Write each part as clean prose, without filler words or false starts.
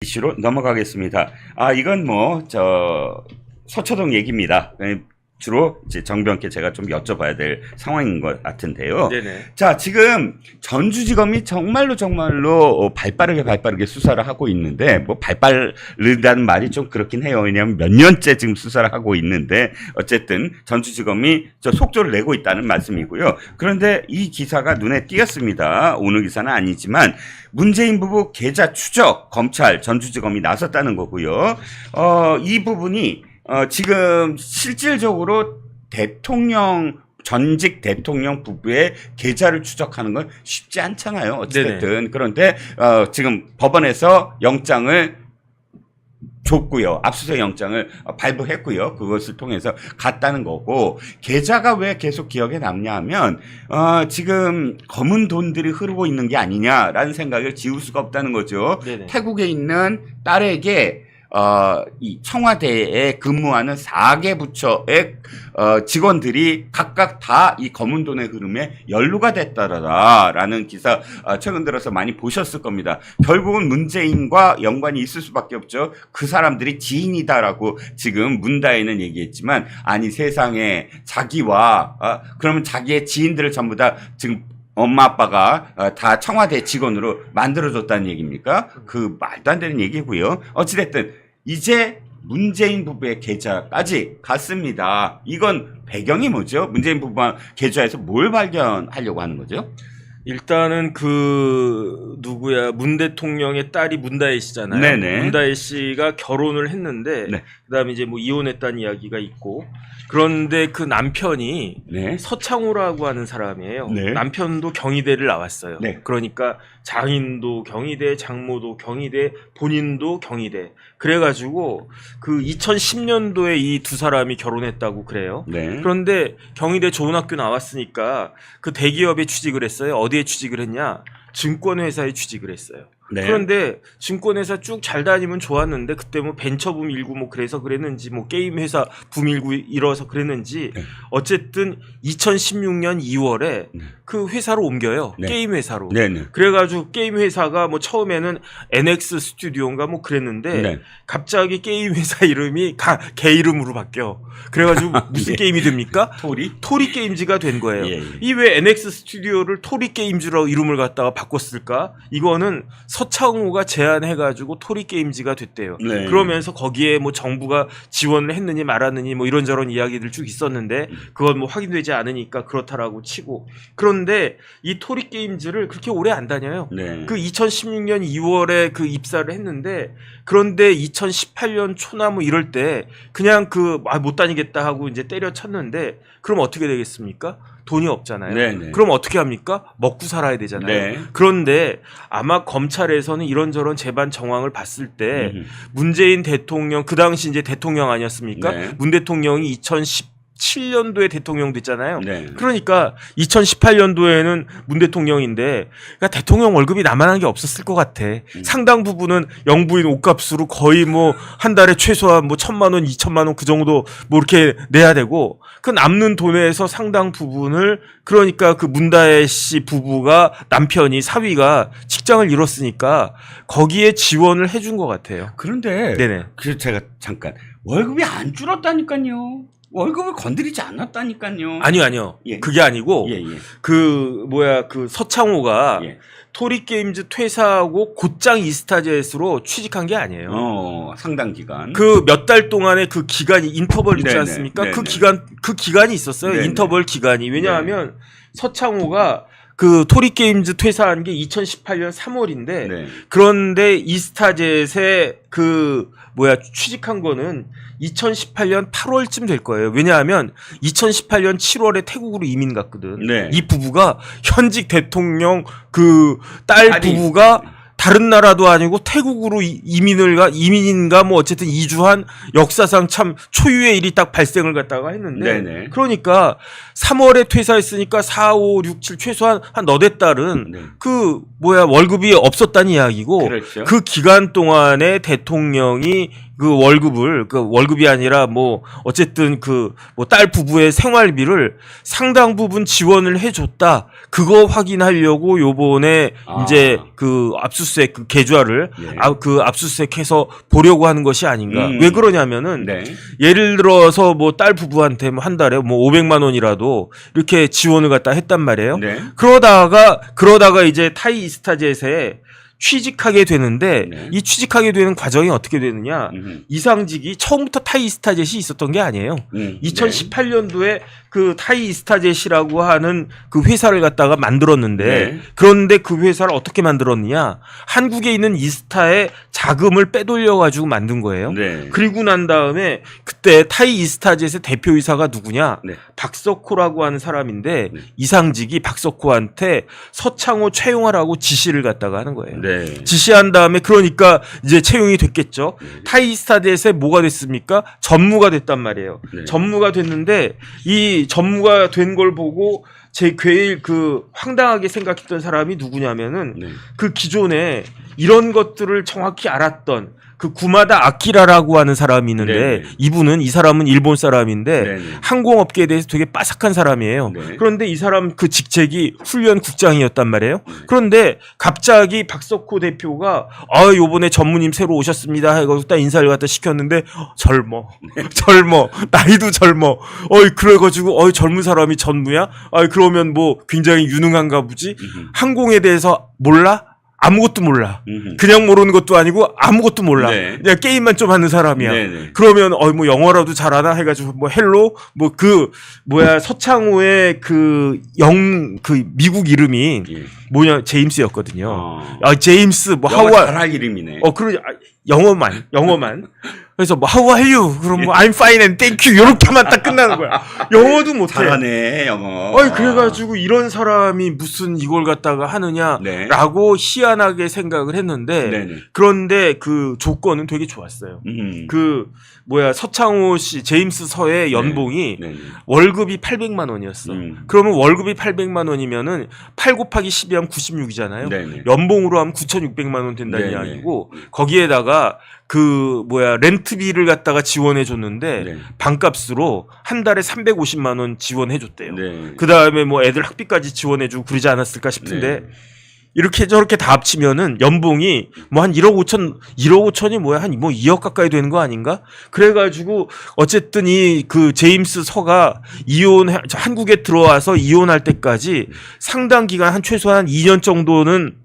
이슈로 넘어가겠습니다. 이건 서초동 얘기입니다. 주로 이제 정병께 제가 좀 여쭤봐야 될 상황인 것 같은데요. 네네. 자, 지금 전주지검이 정말로 발빠르게 수사를 하고 있는데, 발빠르다는 말이 좀 그렇긴 해요. 왜냐하면 몇 년째 지금 수사를 하고 있는데, 어쨌든 전주지검이 속도를 내고 있다는 말씀이고요. 그런데 이 기사가 눈에 띄었습니다. 오늘 기사는 아니지만, 문재인 부부 계좌 추적 검찰 전주지검이 나섰다는 거고요. 이 부분이 지금 실질적으로 전직 대통령 부부의 계좌를 추적하는 건 쉽지 않잖아요. 어쨌든. 네네. 그런데 지금 법원에서 영장을 줬고요. 압수수색 영장을 발부했고요. 그것을 통해서 갔다는 거고, 계좌가 왜 계속 기억에 남냐 하면 지금 검은 돈들이 흐르고 있는 게 아니냐라는 생각을 지울 수가 없다는 거죠. 네네. 태국에 있는 딸에게 이 청와대에 근무하는 4개 부처의 직원들이 각각 다 이 검은 돈의 흐름에 연루가 됐다라는 기사 최근 들어서 많이 보셨을 겁니다. 결국은 문재인과 연관이 있을 수밖에 없죠. 그 사람들이 지인이다라고 지금 문다혜는 얘기했지만, 아니 세상에 자기와 그러면 자기의 지인들을 전부 다 지금 엄마 아빠가 다 청와대 직원으로 만들어줬다는 얘기입니까? 그 말도 안 되는 얘기고요. 어찌됐든 이제 문재인 부부의 계좌까지 갔습니다. 이건 배경이 뭐죠? 문재인 부부 계좌에서 뭘 발견하려고 하는 거죠? 일단은 문 대통령의 딸이 문다혜 씨잖아요. 네네. 문다혜 씨가 결혼을 했는데, 네. 그다음에 이제 이혼했다는 이야기가 있고, 그런데 그 남편이 네. 서창호라고 하는 사람이에요. 네. 남편도 경희대를 나왔어요. 네. 그러니까 장인도 경희대, 장모도 경희대, 본인도 경희대. 그래가지고 그 2010년도에 이 두 사람이 결혼했다고 그래요. 네. 그런데 경희대 좋은 학교 나왔으니까 그 대기업에 취직을 했어요. 어디에 취직을 했냐? 증권회사에 취직을 했어요. 네. 그런데 증권회사 쭉 잘 다니면 좋았는데, 그때 벤처붐 일고 그래서 그랬는지, 게임 회사 붐 일고 일어서 그랬는지, 네. 어쨌든 2016년 2월에 그 회사로 옮겨요. 네. 게임 회사로. 네. 그래가지고 게임 회사가 처음에는 NX 스튜디오인가 그랬는데, 네. 갑자기 게임 회사 이름이 개 이름으로 바뀌어. 그래가지고 무슨 예. 게임이 됩니까? 토리 게임즈가 된 거예요. 예. 이 왜 NX 스튜디오를 토리 게임즈로 이름을 갖다가 바꿨을까? 이거는 서창호가 제안해가지고 토리게임즈가 됐대요. 네. 그러면서 거기에 정부가 지원을 했느니 말았느니 이런저런 이야기들 쭉 있었는데, 그건 확인되지 않으니까 그렇다라고 치고. 그런데 이 토리게임즈를 그렇게 오래 안 다녀요. 네. 그 2016년 2월에 그 입사를 했는데, 그런데 2018년 초나 이럴 때 그냥 못 다니겠다 하고 이제 때려쳤는데, 그럼 어떻게 되겠습니까? 돈이 없잖아요. 네네. 그럼 어떻게 합니까? 먹고 살아야 되잖아요. 네. 그런데 아마 검찰에서는 이런저런 재반 정황을 봤을 때 문재인 대통령, 그 당시 이제 대통령 아니었습니까? 네. 문 대통령이 2017년도에 대통령 됐잖아요. 네. 그러니까 2018년도에는 문 대통령인데, 그러니까 대통령 월급이 나만한 게 없었을 것 같아. 상당 부분은 영부인 옷값으로 거의 한 달에 최소한 1,000만 원, 2,000만 원 그 정도 이렇게 내야 되고, 그 남는 돈에서 상당 부분을, 그러니까 그 문다혜 씨 부부가, 남편이 사위가 직장을 잃었으니까 거기에 지원을 해준 것 같아요. 그런데 네네. 그래서 제가 잠깐, 월급이 안 줄었다니까요. 월급을 건드리지 않았다니까요. 아니요. 예. 그게 아니고, 예. 그 서창호가 예. 토리게임즈 퇴사하고 곧장 이스타젯으로 취직한 게 아니에요. 상당 기간. 그 몇 달 동안의 그 기간이, 인터벌 있지 않습니까? 네네. 그 기간이 있었어요. 네네. 인터벌 기간이. 왜냐하면 서창호가 그 토리게임즈 퇴사한 게 2018년 3월인데, 네. 그런데 이스타젯에 취직한 거는 2018년 8월쯤 될 거예요. 왜냐하면 2018년 7월에 태국으로 이민 갔거든. 네. 이 부부가 현직 대통령 딸 부부가 다른 나라도 아니고 태국으로 이민인가 어쨌든 이주한 역사상 참 초유의 일이 딱 발생을 갖다가 했는데, 네네. 그러니까 3월에 퇴사했으니까 4, 5, 6, 7 최소한 한 너댓 달은 네. 월급이 없었다는 이야기고, 그렇죠. 그 기간 동안에 대통령이 그 월급이 아니라 뭐 어쨌든 그 뭐 딸 부부의 생활비를 상당 부분 지원을 해줬다. 그거 확인하려고 요번에 이제 그 압수수색 그 계좌를 그 압수수색해서 보려고 하는 것이 아닌가. 왜 그러냐면은 네. 예를 들어서 뭐 딸 부부한테 뭐 한 달에 뭐 500만 원이라도 이렇게 지원을 갖다 했단 말이에요. 네. 그러다가 이제 타이 이스타젯에 취직하게 되는데 네. 이 취직하게 되는 과정이 어떻게 되느냐. 이상직이 처음부터 타이 이스타젯이 있었던 게 아니에요. 2018년도에 그 타이 이스타젯이라고 하는 그 회사를 갖다가 만들었는데 네. 그런데 그 회사를 어떻게 만들었느냐. 한국에 있는 이스타의 자금을 빼돌려 가지고 만든 거예요. 네. 그리고 난 다음에 그때 타이 이스타젯의 대표이사가 누구냐. 네. 박석호라고 하는 사람인데 네. 이상직이 박석호한테 서창호 채용하라고 지시를 갖다가 하는 거예요. 네. 지시한 다음에 그러니까 이제 채용이 됐겠죠. 타이 이스타젯에 뭐가 됐습니까? 전무가 됐단 말이에요. 네. 전무가 됐는데 이 전무가 된 걸 보고 제일 그 황당하게 생각했던 사람이 누구냐면은 네. 그 기존에 이런 것들을 정확히 알았던 그 구마다 아키라라고 하는 사람이 있는데 네네. 이 사람은 일본 사람인데 네네. 항공업계에 대해서 되게 빠삭한 사람이에요. 네. 그런데 이 사람 그 직책이 훈련국장이었단 말이에요. 그런데 갑자기 박석호 대표가 요번에 전무님 새로 오셨습니다 해가지고 딱 인사를 갖다 시켰는데 젊어 나이도 젊어 그래가지고 젊은 사람이 전무야? 그러면 뭐 굉장히 유능한가 보지? 항공에 대해서 몰라? 아무것도 몰라. 그냥 모르는 것도 아니고 아무것도 몰라. 네. 그냥 게임만 좀 하는 사람이야. 네네. 그러면 뭐 영어라도 잘하나 해가지고 뭐 헬로 뭐 그 뭐야 서창호의 그 미국 이름이 예. 뭐냐 제임스였거든요. 제임스 뭐 영어 하와 잘할 이름이네. 그러지 영어만. 그래서 뭐 How are you? 그럼 뭐 I'm fine and thank you 이렇게만 딱 끝나는 거야. 영어도 못해. 잘하네 영어. 그래가지고 이런 사람이 무슨 이걸 갖다가 하느냐라고 네. 희한하게 생각을 했는데 네네. 그런데 그 조건은 되게 좋았어요. 그 뭐야 서창호 씨 제임스 서의 연봉이 네네. 월급이 800만 원이었어. 그러면 월급이 800만 원이면은 8 곱하기 12 하면 96이잖아요. 네네. 연봉으로 하면 9,600만 원 된다는 네네. 이야기고 거기에다가 그 뭐야 렌트비를 갖다가 지원해 줬는데 네. 반값으로 한 달에 350만 원 지원해 줬대요. 네. 그다음에 뭐 애들 학비까지 지원해 주고 그러지 않았을까 싶은데 이렇게 저렇게 다 합치면은 연봉이 뭐 한 1억 5천이 뭐야 한 뭐 2억 가까이 되는 거 아닌가? 그래가지고 어쨌든 이 그 제임스 서가 한국에 들어와서 이혼할 때까지 상당 기간 한 최소한 2년 정도는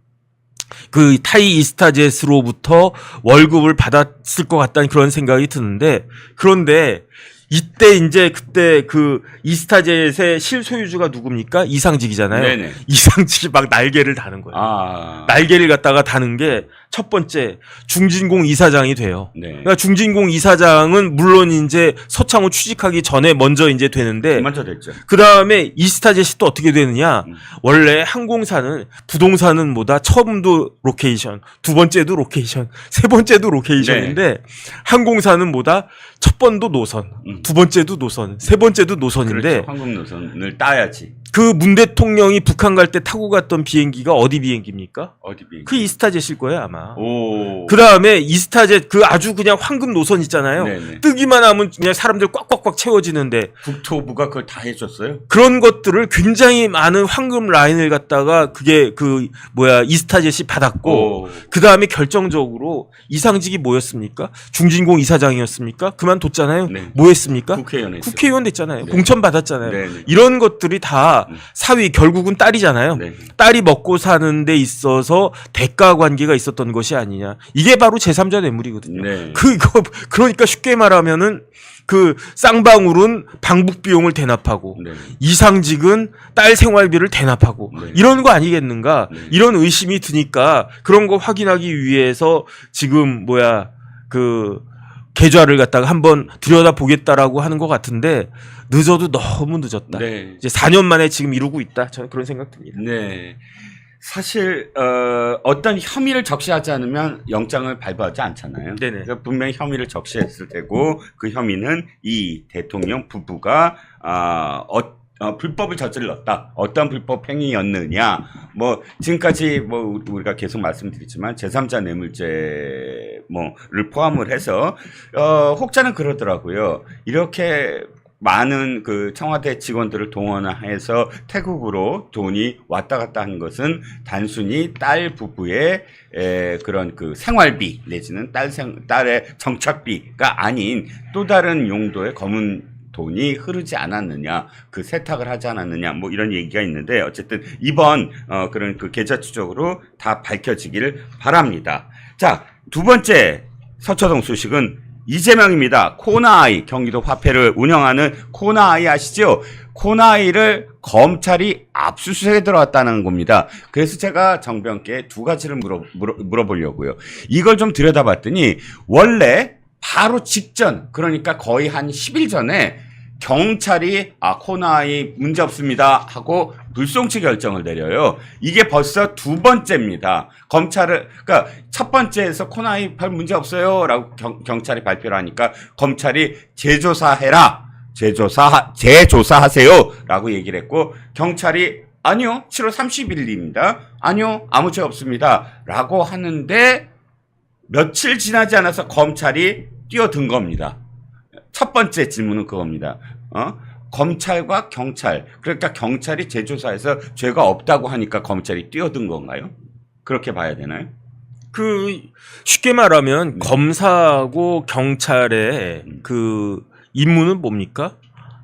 그 타이 이스타젯으로부터 월급을 받았을 것 같다는 그런 생각이 드는데 그런데 이때 이제 그때 그 이스타젯의 실소유주가 누굽니까? 이상직이잖아요. 네네. 이상직이 막 날개를 다는 거예요. 날개를 갖다가 다는 게 첫 번째 중진공 이사장이 돼요. 네. 그러니까 중진공 이사장은 물론 이제 서창호 취직하기 전에 먼저 이제 되는데 먼저 됐죠. 그 다음에 이스타젯이 또 어떻게 되느냐? 원래 항공사는 부동산은 뭐다? 처음도 로케이션, 두 번째도 로케이션, 세 번째도 로케이션인데 항공사는 뭐다? 첫 번도 노선, 두 번째도 노선, 세 번째도 노선인데 그렇죠. 항공 노선을 따야지. 그 문 대통령이 북한 갈 때 타고 갔던 비행기가 어디 비행기입니까? 어디 비행기? 그 이스타젯일 거예요 아마. 그 다음에 이스타젯 그 아주 그냥 황금 노선 있잖아요. 네네. 뜨기만 하면 그냥 사람들 꽉꽉꽉 채워지는데 국토부가 그걸 다 해줬어요? 그런 것들을 굉장히 많은 황금 라인을 갖다가 그게 그 뭐야 이스타젯이 받았고 그 다음에 결정적으로 이상직이 뭐였습니까? 중진공 이사장이었습니까? 그만뒀잖아요. 네. 뭐 했습니까? 국회의원 됐잖아요. 네. 공천 받았잖아요. 네네. 이런 것들이 다 사위 결국은 딸이잖아요. 네. 딸이 먹고 사는 데 있어서 대가 관계가 있었던 것이 아니냐. 이게 바로 제3자 뇌물이거든요. 네. 그러니까 쉽게 말하면은 그 쌍방울은 방북 비용을 대납하고 네. 이상직은 딸 생활비를 대납하고 네. 이런 거 아니겠는가? 네. 이런 의심이 드니까 그런 거 확인하기 위해서 지금 뭐야 그 계좌를 갖다가 한번 들여다보겠다라고 하는 것 같은데 늦어도 너무 늦었다. 네. 이제 4년 만에 지금 이루고 있다. 저는 그런 생각 듭니다. 네. 사실 어떤 혐의를 적시하지 않으면 영장을 발부하지 않잖아요. 네네. 그러니까 분명히 혐의를 적시했을 테고 그 혐의는 이 대통령 부부가 불법을 저질렀다. 어떤 불법 행위였느냐. 뭐 지금까지 뭐 우리가 계속 말씀드리지만 제3자 뇌물죄를 포함을 해서 혹자는 그러더라고요. 이렇게 많은 그 청와대 직원들을 동원해서 태국으로 돈이 왔다 갔다 한 것은 단순히 딸 부부의 그런 그 생활비 내지는 딸의 정착비가 아닌 또 다른 용도의 검은 돈이 흐르지 않았느냐, 그 세탁을 하지 않았느냐, 뭐 이런 얘기가 있는데 어쨌든 이번 그런 그 계좌 추적으로 다 밝혀지길 바랍니다. 자, 두 번째 서초동 소식은 이재명입니다. 코나아이, 경기도 화폐를 운영하는 코나아이 아시죠? 코나아이를 검찰이 압수수색에 들어왔다는 겁니다. 그래서 제가 정병께 두 가지를 물어보려고요. 이걸 좀 들여다봤더니 원래 바로 직전, 그러니까 거의 한 10일 전에 경찰이 코나아이 문제 없습니다 하고 불송치 결정을 내려요. 이게 벌써 두 번째입니다. 그러니까 첫 번째에서 코나아이 별 문제 없어요 라고 경찰이 발표를 하니까 검찰이 재조사해라, 재조사하세요 라고 얘기를 했고, 경찰이 아니요 7월 30일입니다 아니요 아무 죄 없습니다 라고 하는데 며칠 지나지 않아서 검찰이 뛰어든 겁니다. 첫 번째 질문은 그겁니다. 검찰과 경찰, 그러니까 경찰이 재조사해서 죄가 없다고 하니까 검찰이 뛰어든 건가요? 그렇게 봐야 되나요? 쉽게 말하면 검사하고 경찰의 그 임무는 뭡니까?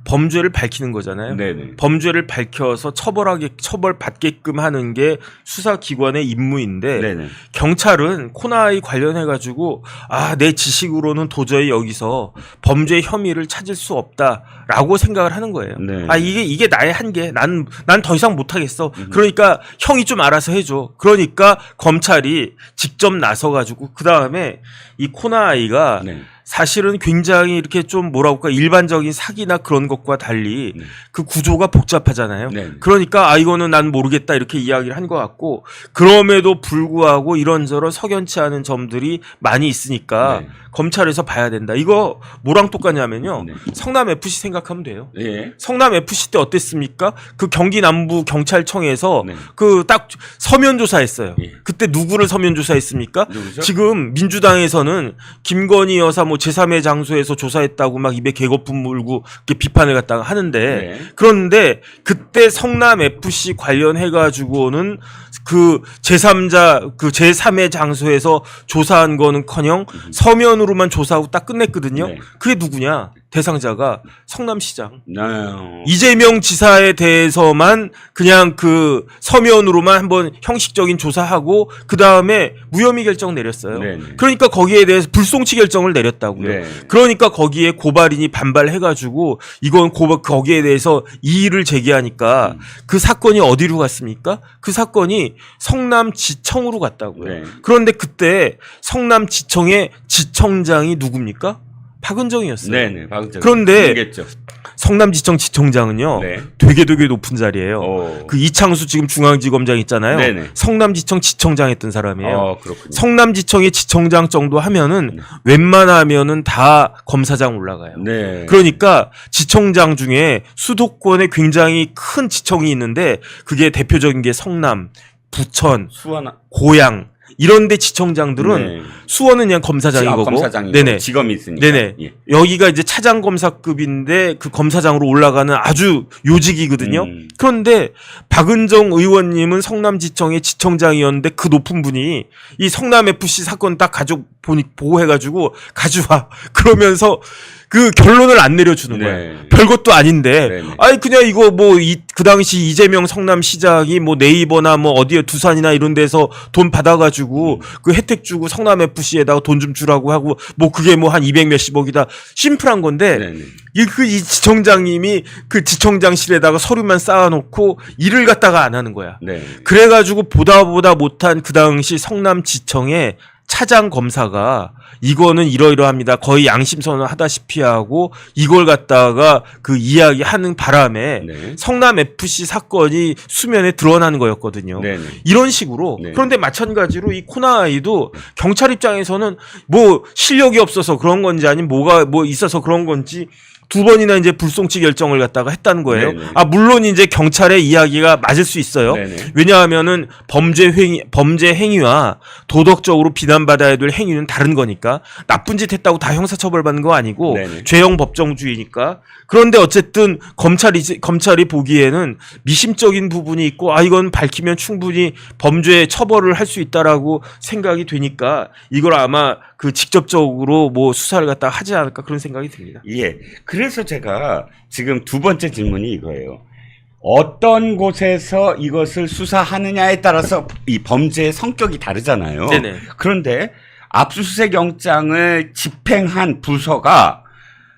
범죄를 밝히는 거잖아요. 네네. 범죄를 밝혀서 처벌받게끔 하는 게 수사기관의 임무인데, 네네. 경찰은 코나아이 관련해가지고 내 지식으로는 도저히 여기서 범죄 혐의를 찾을 수 없다라고 생각을 하는 거예요. 네. 이게 나의 한계. 난 더 이상 못하겠어. 그러니까 형이 좀 알아서 해줘. 그러니까 검찰이 직접 나서가지고 그 다음에 이 코나아이가 네. 사실은 굉장히 이렇게 좀 일반적인 사기나 그런 것과 달리 그 구조가 복잡하잖아요. 그러니까 이거는 난 모르겠다 이렇게 이야기를 한 것 같고, 그럼에도 불구하고 이런저런 석연치 않은 점들이 많이 있으니까 검찰에서 봐야 된다. 이거 뭐랑 똑같냐면요. 성남FC 생각하면 돼요. 성남FC 때 어땠습니까? 그 경기 남부 경찰청에서 그 딱 서면 조사했어요. 그때 누구를 서면 조사했습니까? 누구죠? 지금 민주당에서는 김건희 여사 제3의 장소에서 조사했다고 막 입에 개거품 물고 비판을 갖다가 하는데, 그런데 그때 성남FC 관련해가지고는 그 제3자, 그 제3의 장소에서 조사한 거는커녕 서면으로만 조사하고 딱 끝냈거든요. 그게 누구냐? 대상자가 성남시장. 이재명 지사에 대해서만 그냥 그 서면으로만 한번 형식적인 조사하고 그 다음에 무혐의 결정 내렸어요. 그러니까 거기에 대해서 불송치 결정을 내렸다고요. 그러니까 거기에 고발인이 반발해가지고 이건 거기에 대해서 이의를 제기하니까 그 사건이 어디로 갔습니까? 그 사건이 성남지청으로 갔다고요. 그런데 그때 성남지청의 지청장이 누굽니까? 박은정이었어요. 네네, 박은정. 그런데 모르겠죠. 성남지청 지청장은요, 되게 높은 자리예요. 그 이창수 지금 중앙지검장 있잖아요. 네네. 성남지청 지청장 했던 사람이에요. 그렇군요. 성남지청의 지청장 정도 하면은 웬만하면은 다 검사장 올라가요. 그러니까 지청장 중에 수도권에 굉장히 큰 지청이 있는데 그게 대표적인 게 성남, 부천, 수원, 고양. 이런데 지청장들은 수원은 그냥 검사장인 거고, 네네. 직업이 있으니까. 네네. 여기가 이제 차장 검사급인데 그 검사장으로 올라가는 아주 요직이거든요. 그런데 박은정 의원님은 성남지청의 지청장이었는데 그 높은 분이 이 성남FC 사건 딱 보고 해가지고 가져와 그러면서 그 결론을 안 내려주는 거예요. 별것도 아닌데. 그냥 이거 그 당시 이재명 성남시장이 네이버나 어디에 두산이나 이런 데서 돈 받아가지고 그 혜택 주고 성남FC에다가 돈 좀 주라고 하고 그게 한 200 몇십억이다. 심플한 건데 이 지청장님이 그 지청장실에다가 서류만 쌓아놓고 일을 갖다가 안 하는 거야. 그래가지고 보다 못한 그 당시 성남지청의 차장 검사가 이거는 이러이러합니다. 거의 양심선언 하다시피 하고 이걸 갖다가 그 이야기하는 바람에 성남FC 사건이 수면에 드러나는 거였거든요. 이런 식으로. 그런데 마찬가지로 이 코나아이도 경찰 입장에서는 실력이 없어서 그런 건지 아니면 뭐가 있어서 그런 건지 두 번이나 이제 불송치 결정을 갖다가 했다는 거예요. 네네. 물론 이제 경찰의 이야기가 맞을 수 있어요. 네네. 왜냐하면은 범죄 행위와 도덕적으로 비난받아야 될 행위는 다른 거니까 나쁜 짓 했다고 다 형사처벌받는 거 아니고 네네. 죄형 법정주의니까. 그런데 어쨌든 검찰이 보기에는 미심적인 부분이 있고 이건 밝히면 충분히 범죄 처벌을 할 수 있다라고 생각이 되니까 이걸 아마 그 직접적으로 뭐 수사를 갖다가 하지 않을까 그런 생각이 듭니다. 예. 그래서 제가 지금 두 번째 질문이 이거예요. 어떤 곳에서 이것을 수사하느냐에 따라서 이 범죄의 성격이 다르잖아요. 네네. 그런데 압수수색 영장을 집행한 부서가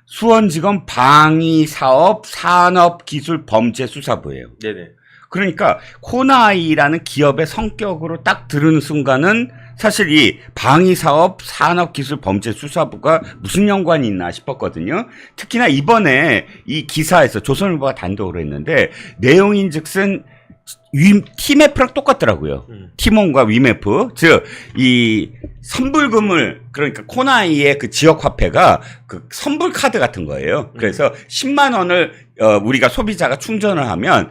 수원지검 방위사업 산업기술범죄수사부예요. 네네. 그러니까 코나이라는 기업의 성격으로 딱 들은 순간은 사실 이 방위사업 산업기술범죄수사부가 무슨 연관이 있나 싶었거든요. 특히나 이번에 이 기사에서 조선일보가 단독으로 했는데 내용인즉슨 티맵프랑 똑같더라고요. 티몬과 위메프, 즉 이 선불금을, 그러니까 코나이의 그 지역 화폐가 그 선불 카드 같은 거예요. 그래서 10만 원을 우리가 소비자가 충전을 하면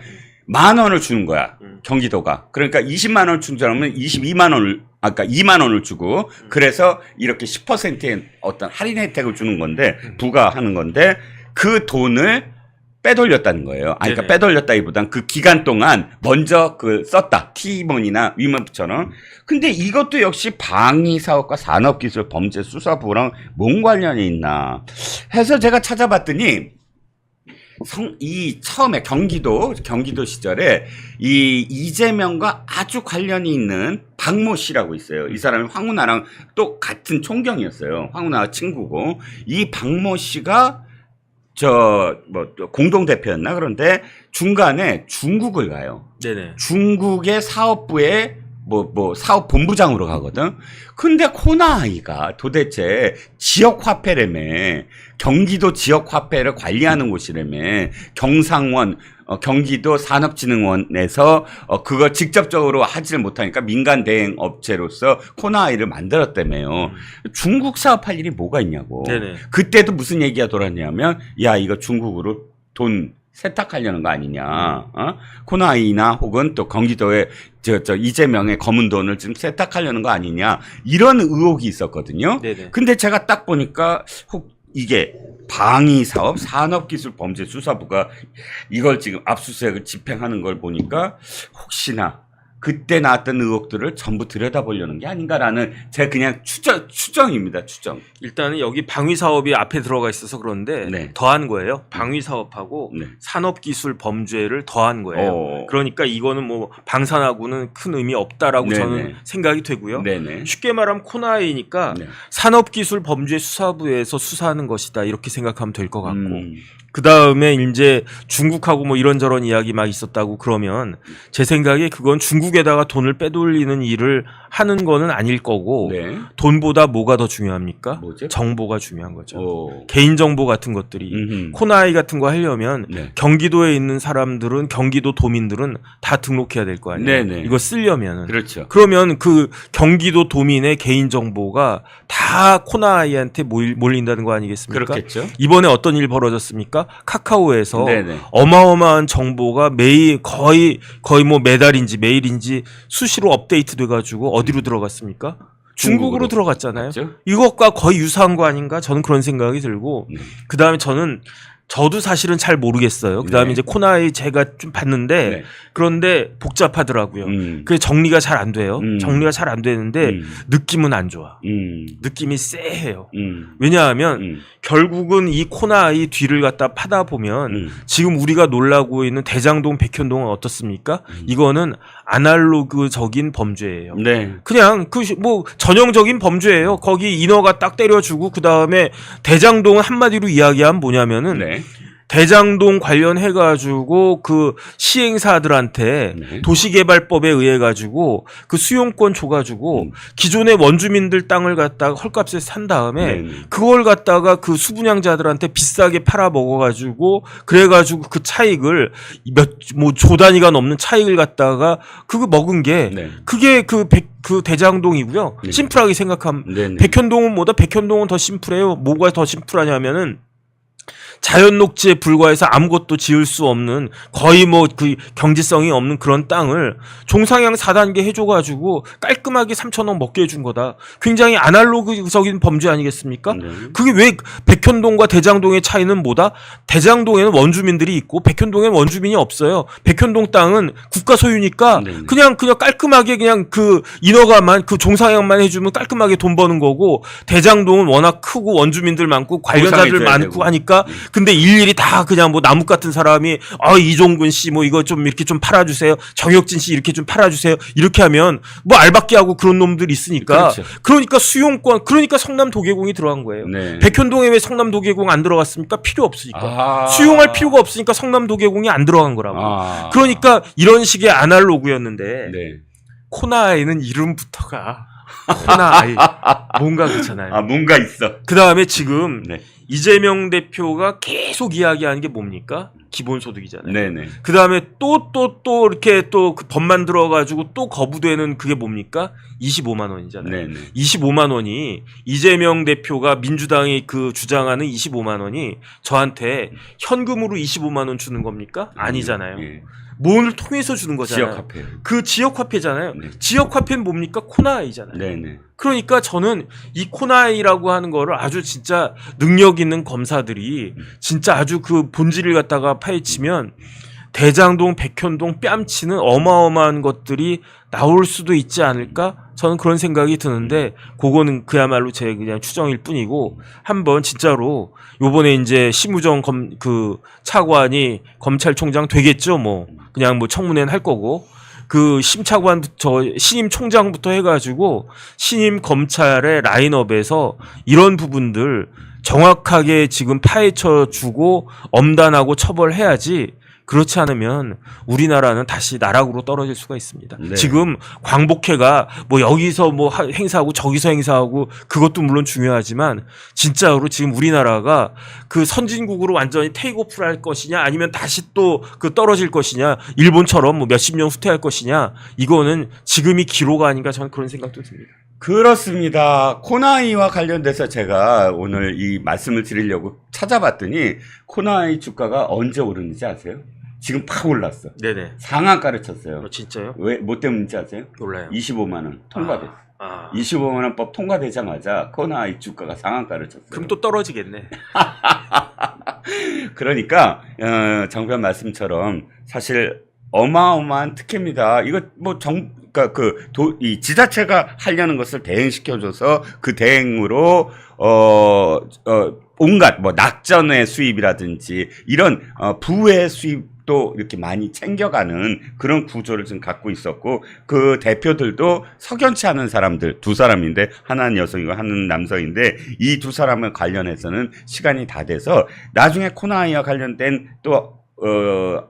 10,000원을 주는 거야. 경기도가. 그러니까 20만 원 충전하면 22만 원을, 아까 2만 원을 주고, 그래서 이렇게 10%의 어떤 할인 혜택을 주는 건데, 부과하는 건데, 그 돈을 빼돌렸다는 거예요. 그러니까 빼돌렸다기보단 그 기간 동안 먼저 썼다. 티몬이나 위메프처럼. 근데 이것도 역시 방위사업과 산업기술범죄수사부랑 뭔 관련이 있나 해서 제가 찾아봤더니, 처음에 경기도 시절에 이재명과 아주 관련이 있는 박모 씨라고 있어요. 이 사람이 황운하랑 또 같은 총경이었어요. 황운하 친구고. 이 박모 씨가 공동대표였나? 그런데 중간에 중국을 가요. 네네. 중국의 사업부에 사업본부장으로 가거든. 근데 코나이가 도대체 지역화폐라며, 경기도 지역화폐를 관리하는 곳이라며, 경상원, 경기도 산업진흥원에서 그걸 직접적으로 하지를 못하니까 민간 대행 업체로서 코나이를 만들었다며요. 중국 사업할 일이 뭐가 있냐고. 네네. 그때도 무슨 얘기가 돌았냐면, 야, 이거 중국으로 돈 세탁하려는 거 아니냐. 코나이나 혹은 또 경기도에 이재명의 검은 돈을 지금 세탁하려는 거 아니냐. 이런 의혹이 있었거든요. 네네. 근데 제가 딱 보니까 이게 방위사업 산업기술범죄수사부가 이걸 지금 압수수색을 집행하는 걸 보니까 혹시나 그때 나왔던 의혹들을 전부 들여다보려는 게 아닌가라는 제 그냥 추정입니다. 추정. 일단은 여기 방위사업이 앞에 들어가 있어서 그런데 네. 더한 거예요. 방위사업하고 네. 산업기술 범죄를 더한 거예요. 그러니까 이거는 뭐 방산하고는 큰 의미 없다라고 네네. 저는 생각이 되고요. 네네. 쉽게 말하면 코나이니까 네. 산업기술범죄수사부에서 수사하는 것이다 이렇게 생각하면 될 것 같고 그 다음에 이제 중국하고 뭐 이런저런 이야기 막 있었다고 그러면 제 생각에 그건 중국에다가 돈을 빼돌리는 일을 하는 거는 아닐 거고 네. 돈보다 뭐가 더 중요합니까? 뭐죠? 정보가 중요한 거죠. 오. 개인정보 같은 것들이 코나이 같은 거 하려면 네. 경기도에 있는 사람들은 경기도 도민들은 다 등록해야 될 거 아니에요. 네네. 이거 쓰려면은. 그렇죠. 그러면 그 경기도 도민의 개인정보가 다 코나이한테 몰린다는 거 아니겠습니까? 그렇겠죠. 이번에 어떤 일 벌어졌습니까? 카카오에서 네네. 어마어마한 정보가 매일 거의 뭐 매달인지 매일인지 수시로 업데이트 돼가지고 어디로 들어갔습니까? 중국으로 들어갔잖아요. 맞죠? 이것과 거의 유사한 거 아닌가? 저는 그런 생각이 들고 네. 그 다음에 저도 사실은 잘 모르겠어요. 그 다음에 네. 이제 코나이 제가 좀 봤는데 네. 그런데 복잡하더라고요. 그게 정리가 잘 안 돼요. 정리가 잘 안 되는데 느낌은 안 좋아. 느낌이 쎄해요. 왜냐하면 결국은 이 코나이 뒤를 갖다 파다 보면 지금 우리가 놀라고 있는 대장동, 백현동은 어떻습니까? 이거는 아날로그적인 범죄예요. 네. 그냥 뭐 전형적인 범죄예요. 거기 인허가 딱 때려주고 그 다음에 대장동은 한마디로 이야기하면 뭐냐면은 네. 대장동 관련해가지고 그 시행사들한테 네. 도시개발법에 의해가지고 그 수용권 줘가지고 기존의 원주민들 땅을 갖다가 헐값에 산 다음에 그걸 갖다가 그 수분양자들한테 비싸게 팔아 먹어가지고 그래가지고 그 차익을 뭐 조 단위가 넘는 차익을 갖다가 그거 먹은 게 네. 그게 그 대장동이고요. 네. 심플하게 생각하면 네네. 백현동은 더 심플해요. 뭐가 더 심플하냐면은 자연 녹지에 불과해서 아무것도 지을 수 없는 거의 뭐 그 경지성이 없는 그런 땅을 종상향 4단계 해줘가지고 깔끔하게 3,000억 먹게 해준 거다. 굉장히 아날로그적인 범죄 아니겠습니까? 그게 왜 백현동과 대장동의 차이는 뭐다? 대장동에는 원주민들이 있고 백현동에는 원주민이 없어요. 백현동 땅은 국가 소유니까 그냥 깔끔하게 그냥 그 인허가만 그 종상향만 해주면 깔끔하게 돈 버는 거고, 대장동은 워낙 크고 원주민들 많고 관련자들 많고 되고. 하니까 근데 일일이 다 그냥 뭐 나무 같은 사람이 이종근 씨 뭐 이거 좀 이렇게 좀 팔아주세요, 정혁진 씨 이렇게 좀 팔아주세요, 이렇게 하면 뭐 알박기 하고 그런 놈들 있으니까. 그렇죠. 그러니까 수용권, 그러니까 성남 도계공이 들어간 거예요. 네. 백현동에 왜 성남 도계공 안 들어갔습니까? 필요 없으니까. 수용할 필요가 없으니까 성남 도계공이 안 들어간 거라고. 그러니까 이런 식의 아날로그였는데 네. 코나아이는 이름부터가 코나아이 뭔가 그렇잖아요. 뭔가 있어. 그 다음에 지금 네. 이재명 대표가 계속 이야기하는 게 뭡니까? 기본소득이잖아요. 네네. 그 다음에 또 이렇게 또 그 법만 들어가지고 또 거부되는 그게 뭡니까? 25만 원이잖아요. 네네. 25만 원이 이재명 대표가 민주당이 그 주장하는 25만 원이 저한테 현금으로 25만 원 주는 겁니까? 아니잖아요. 네. 뭔을 통해서 주는 거잖아요. 지역화폐. 그 지역화폐잖아요. 네. 지역화폐는 뭡니까? 코나아이잖아요. 네네. 그러니까 저는 이 코나아이라고 하는 거를 아주 진짜 능력 있는 검사들이 진짜 아주 그 본질을 갖다가 파헤치면 대장동, 백현동 뺨치는 어마어마한 것들이 나올 수도 있지 않을까? 저는 그런 생각이 드는데, 그거는 그야말로 제 그냥 추정일 뿐이고, 한번 진짜로 요번에 이제 심우정 그 차관이 검찰총장 되겠죠, 뭐. 그냥 뭐 청문회는 할 거고, 그 심차관부터 신임 총장부터 해가지고 신임 검찰의 라인업에서 이런 부분들 정확하게 지금 파헤쳐 주고 엄단하고 처벌해야지. 그렇지 않으면 우리나라는 다시 나락으로 떨어질 수가 있습니다. 네. 지금 광복회가 뭐 여기서 뭐 행사하고 저기서 행사하고 그것도 물론 중요하지만 진짜로 지금 우리나라가 그 선진국으로 완전히 테이크오프를 할 것이냐, 아니면 다시 또 그 떨어질 것이냐, 일본처럼 뭐 몇십 년 후퇴할 것이냐, 이거는 지금이 기로가 아닌가, 저는 그런 생각도 듭니다. 그렇습니다. 코나이와 관련돼서 제가 오늘 이 말씀을 드리려고 찾아봤더니 코나이 주가가 언제 오르는지 아세요? 지금 팍 올랐어. 네네. 상한가를 쳤어요. 진짜요? 왜, 뭐 때문인지 아세요? 몰라요. 25만 원 통과됐어. 25만 원법 통과되자마자 코나이 주가가 상한가를 쳤어요. 그럼 또 떨어지겠네. 그러니까 정변 말씀처럼 사실 어마어마한 특혜입니다. 이거 뭐 그러니까 이 지자체가 하려는 것을 대행시켜줘서 그 대행으로 온갖 뭐 낙전의 수입이라든지 이런 부의 수입도 이렇게 많이 챙겨가는 그런 구조를 지금 갖고 있었고, 그 대표들도 석연치 않은 사람들, 두 사람인데 하나는 여성이고 하나는 남성인데 이 두 사람을 관련해서는 시간이 다 돼서 나중에 코나이와 관련된 또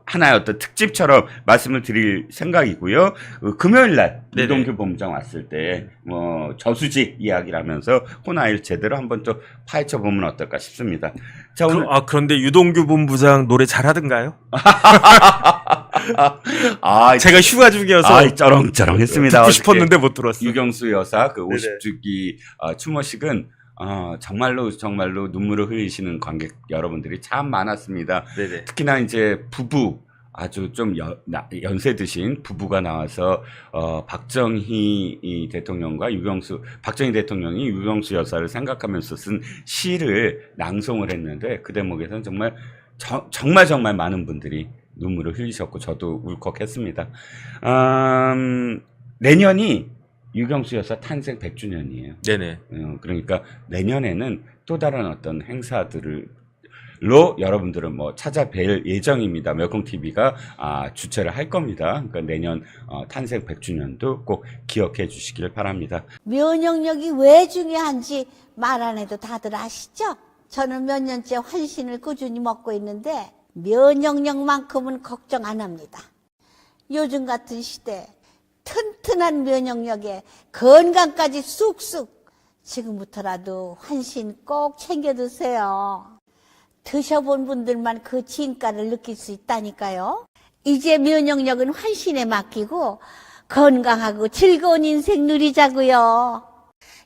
하나의 어떤 특집처럼 말씀을 드릴 생각이고요. 금요일 날 이동규 본부장 왔을 때 저수지 이야기를 하면서 코나이를 제대로 한번 또 파헤쳐 보면 어떨까 싶습니다. 자, 오늘 그런데 유동규 본부장 노래 잘하던가요? 제가 휴가 중이어서 쩌렁쩌렁했습니다. 듣고 싶었는데 못 들었어요. 유경수 여사 그 50주기 추모식은 정말로 눈물을 흘리시는 관객 여러분들이 참 많았습니다. 네네. 특히나 이제 부부, 아주 좀 연세 드신 부부가 나와서 박정희 대통령과 박정희 대통령이 유경수 여사를 생각하면서 쓴 시를 낭송을 했는데, 그 대목에서는 정말 많은 분들이 눈물을 흘리셨고 저도 울컥했습니다. 내년이 유경수 여사 탄생 100주년이에요. 네네. 그러니까 내년에는 또 다른 어떤 행사들로 여러분들은 뭐 찾아뵐 예정입니다. 멸콩TV가 주최를 할 겁니다. 그러니까 내년 탄생 100주년도 꼭 기억해 주시길 바랍니다. 면역력이 왜 중요한지 말 안 해도 다들 아시죠? 저는 몇 년째 환신을 꾸준히 먹고 있는데 면역력만큼은 걱정 안 합니다. 요즘 같은 시대 튼튼한 면역력에 건강까지 쑥쑥, 지금부터라도 환신 꼭 챙겨 드세요. 드셔본 분들만 그 진가를 느낄 수 있다니까요. 이제 면역력은 환신에 맡기고 건강하고 즐거운 인생 누리자고요.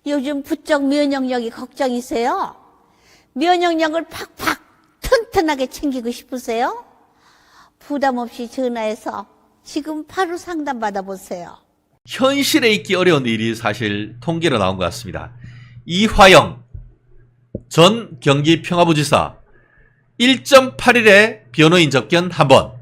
요즘 부쩍 면역력이 걱정이세요. 면역력을 팍팍 튼튼 튼튼하게 챙기고 싶으세요? 부담 없이 전화해서 지금 바로 상담 받아보세요. 현실에 있기 어려운 일이 사실 통계로 나온 것 같습니다. 이화영 전 경기평화부지사 1.8일에 변호인 접견 1번,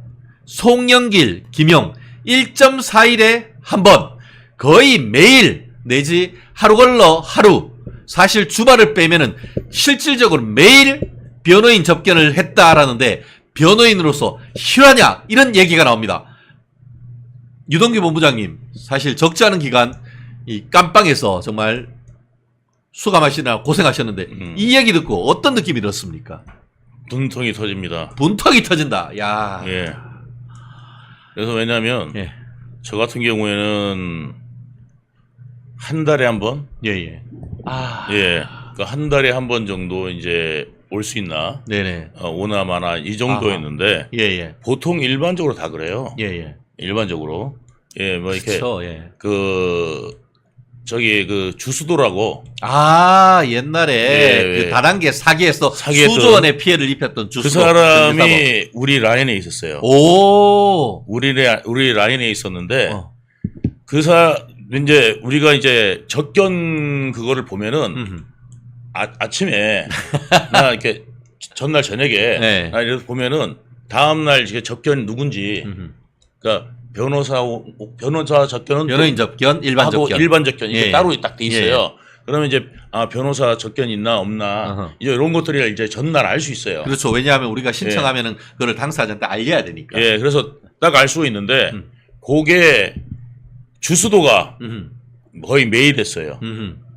송영길, 김용 1.4일에 1번, 거의 매일 내지 하루 걸러 하루, 사실 주말을 빼면은 실질적으로 매일 변호인 접견을 했다라는데 변호인으로서 실화냐 이런 얘기가 나옵니다. 유동규 본부장님 사실 적지 않은 기간 이 깜빵에서 정말 수감하시느라 고생하셨는데 이 얘기 듣고 어떤 느낌이 들었습니까? 분통이 터집니다. 분턱이 터진다. 야. 예. 그래서 왜냐하면 예. 저 같은 경우에는 한 달에 한 번, 예. 아. 예, 그러니까 한 달에 한 번 정도 이제 올 수 있나, 네네. 오나 마나 이 정도였는데 예. 보통 일반적으로 다 그래요. 예. 일반적으로, 예, 뭐 이렇게 그렇죠. 예. 저기 그 주수도라고. 아, 옛날에 예, 그 다단계 사기에서 사기했던 수조 원의 피해를 입혔던 그 주수도. 사람이 우리 라인에 있었어요. 오. 우리 라인에 있었는데 어. 이제 우리가 이제 접견 그거를 보면은 아침에 나 이렇게 전날 저녁에 네. 나 이래서 보면은 다음 날 이제 접견 누군지 그러니까 변호사 접견은 변호인 접견, 일반 하고 접견. 일반 접견 이게 예. 따로 딱 돼 있어요. 예. 그러면 이제 변호사 접견 있나 없나 어허. 이제 이런 것들을 이제 전날 알 수 있어요. 그렇죠. 왜냐하면 우리가 신청하면은 그거를 당사자한테 알려야 되니까. 예, 그래서 딱 알 수 있는데 그게 주수도가 거의 매일 됐어요.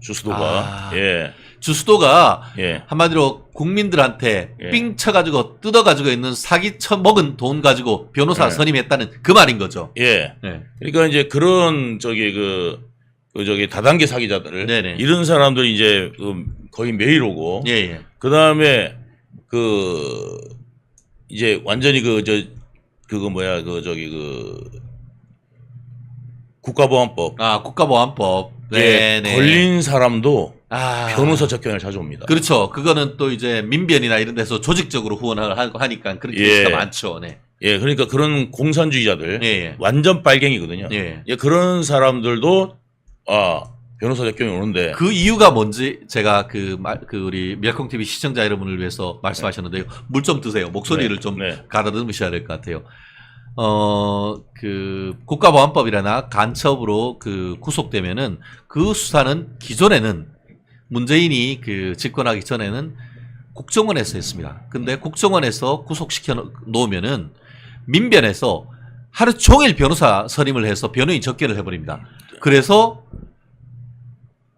주수도가. 예. 주수도가 예. 한마디로 국민들한테 예. 삥 쳐가지고 뜯어가지고 있는 사기 쳐먹은 돈 가지고 변호사 예. 선임했다는 그 말인 거죠. 예. 예. 그러니까 이제 그런 저기 다단계 사기자들 네네. 이런 사람들이 이제 거의 매일 오고 예. 그 다음에 이제 완전히 국가보안법 아, 국가보안법. 예, 네. 걸린 사람도 아. 변호사 접견을 자주 옵니다. 그렇죠. 그거는 또 이제 민변이나 이런 데서 조직적으로 후원을 하니까 그렇게 예. 케이스가 많죠. 네. 예, 그러니까 그런 공산주의자들 예. 완전 빨갱이거든요. 예. 예, 그런 사람들도 변호사 접견이 오는데 그 이유가 뭔지 제가 우리 멸콩 TV 시청자 여러분을 위해서 말씀하셨는데요. 물 좀 드세요. 목소리를 네. 좀 네. 가다듬으셔야 될 것 같아요. 국가보안법이라나 간첩으로 구속되면은 그 수사는 기존에는 문재인이 집권하기 전에는 국정원에서 했습니다. 근데 국정원에서 구속시켜 놓으면은 민변에서 하루 종일 변호사 선임을 해서 변호인 접견을 해버립니다. 그래서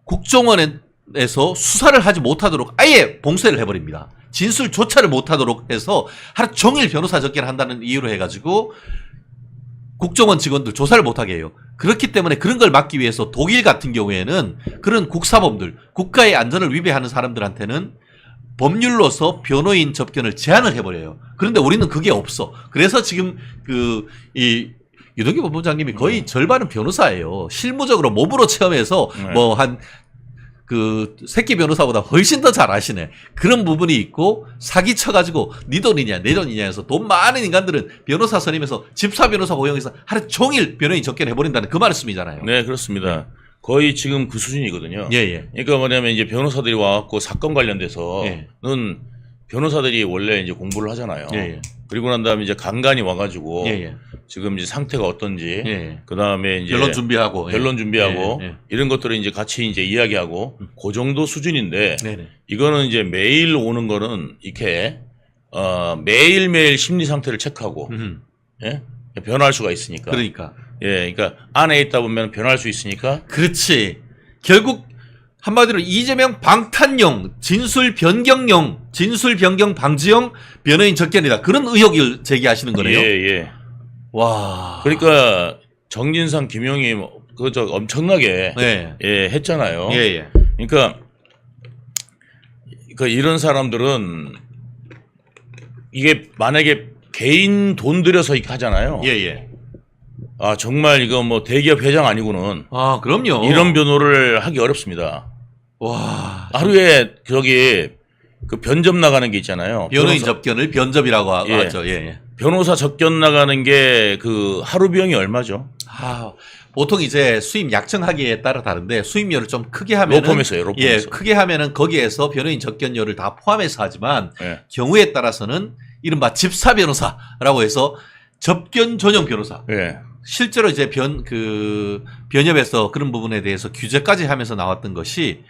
국정원에서 수사를 하지 못하도록 아예 봉쇄를 해버립니다. 진술조차를 못하도록 해서 하루 종일 변호사 접견을 한다는 이유로 해가지고 국정원 직원들 조사를 못하게 해요. 그렇기 때문에 그런 걸 막기 위해서 독일 같은 경우에는 그런 국사범들, 국가의 안전을 위배하는 사람들한테는 법률로서 변호인 접견을 제한을 해버려요. 그런데 우리는 그게 없어. 그래서 지금 이 유동규 본부장님이 거의 절반은 변호사예요. 실무적으로 몸으로 체험해서 새끼 변호사보다 훨씬 더 잘 아시네. 그런 부분이 있고 사기 쳐가지고 네 돈이냐 내 돈이냐 해서 돈 많은 인간들은 변호사 선임해서 집사 변호사 고용해서 하루 종일 변호인 접견해버린다는 그 말씀이잖아요. 네, 그렇습니다. 거의 지금 그 수준이거든요. 예. 그러니까 뭐냐면 이제 변호사들이 와갖고 사건 관련돼서는 예. 변호사들이 원래 이제 공부를 하잖아요. 예. 그리고 난 다음에 이제 간간이 와가지고 예. 지금 이제 상태가 어떤지, 예. 그 다음에 이제 변론 준비하고 변론 준비하고 예. 이런 것들을 이제 같이 이제 이야기하고 그 정도 수준인데 네네. 이거는 이제 매일 오는 거는 이렇게 매일매일 심리 상태를 체크하고 예? 변할 수가 있으니까. 그러니까. 예, 그러니까 안에 있다 보면 변할 수 있으니까. 그렇지. 결국 한마디로 이재명 방탄용, 진술 변경 방지용 변호인 접견이다. 그런 의혹을 제기하시는 거네요. 예. 와. 그러니까 정진상, 김용이 엄청나게 네. 했잖아요. 예. 그러니까 이런 사람들은 이게 만약에 개인 돈 들여서 이렇게 하잖아요. 예. 정말 이거 뭐 대기업 회장 아니고는 아, 그럼요. 이런 변호를 하기 어렵습니다. 와. 하루에 저기 그 변접 나가는 게 있잖아요. 변호인 접견을 변접이라고 예. 하죠. 예, 예. 변호사 접견 나가는 게 그 하루 비용이 얼마죠? 보통 이제 수임 약정하기에 따라 다른데 수임료를 좀 크게 하면은 로펌에서요. 로펌에서. 예, 크게 하면은 거기에서 변호인 접견료를 다 포함해서 하지만 예. 경우에 따라서는 이른바 집사 변호사라고 해서 접견 전용 변호사. 예. 실제로 이제 변협에서 그런 부분에 대해서 규제까지 하면서 나왔던 것이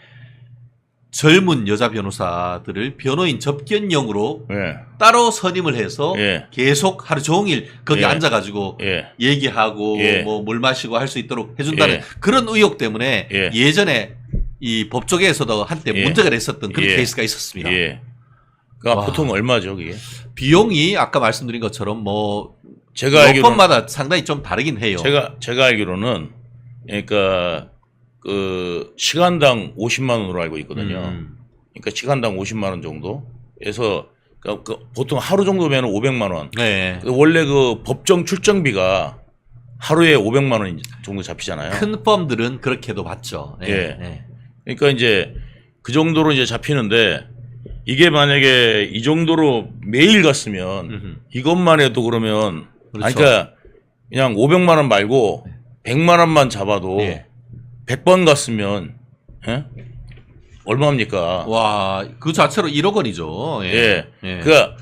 젊은 여자 변호사들을 변호인 접견용으로 예. 따로 선임을 해서 예. 계속 하루 종일 거기 예. 앉아가지고 예. 얘기하고 예. 뭐 물 마시고 할 수 있도록 해준다는 예. 그런 의혹 때문에 예. 예전에 이 법조계에서도 한때 예. 문제가 됐었던 그런 예. 케이스가 있었습니다. 예. 그러니까 와. 보통 얼마죠, 그게? 비용이 아까 말씀드린 것처럼 뭐 제가 알기로는 법마다 상당히 좀 다르긴 해요. 제가 알기로는 그러니까 그 시간당 50만 원으로 알고 있거든요. 그러니까 시간당 50만 원 정도에서 그 보통 하루 정도면 500만 원. 네. 원래 그 법정 출정비가 하루에 500만 원 정도 잡히잖아요. 큰 펌들은 그렇게도 받죠. 예. 예. 예. 그러니까 이제 그 정도로 이제 잡히는데 이게 만약에 이 정도로 매일 갔으면 이것만 해도 그러면 그렇죠. 아니 그러니까 그냥 500만 원 말고 100만 원만 잡아도 예. 100번 갔으면 예? 얼마입니까? 와, 그 자체로 1억 원이죠. 예. 예. 예. 그러니까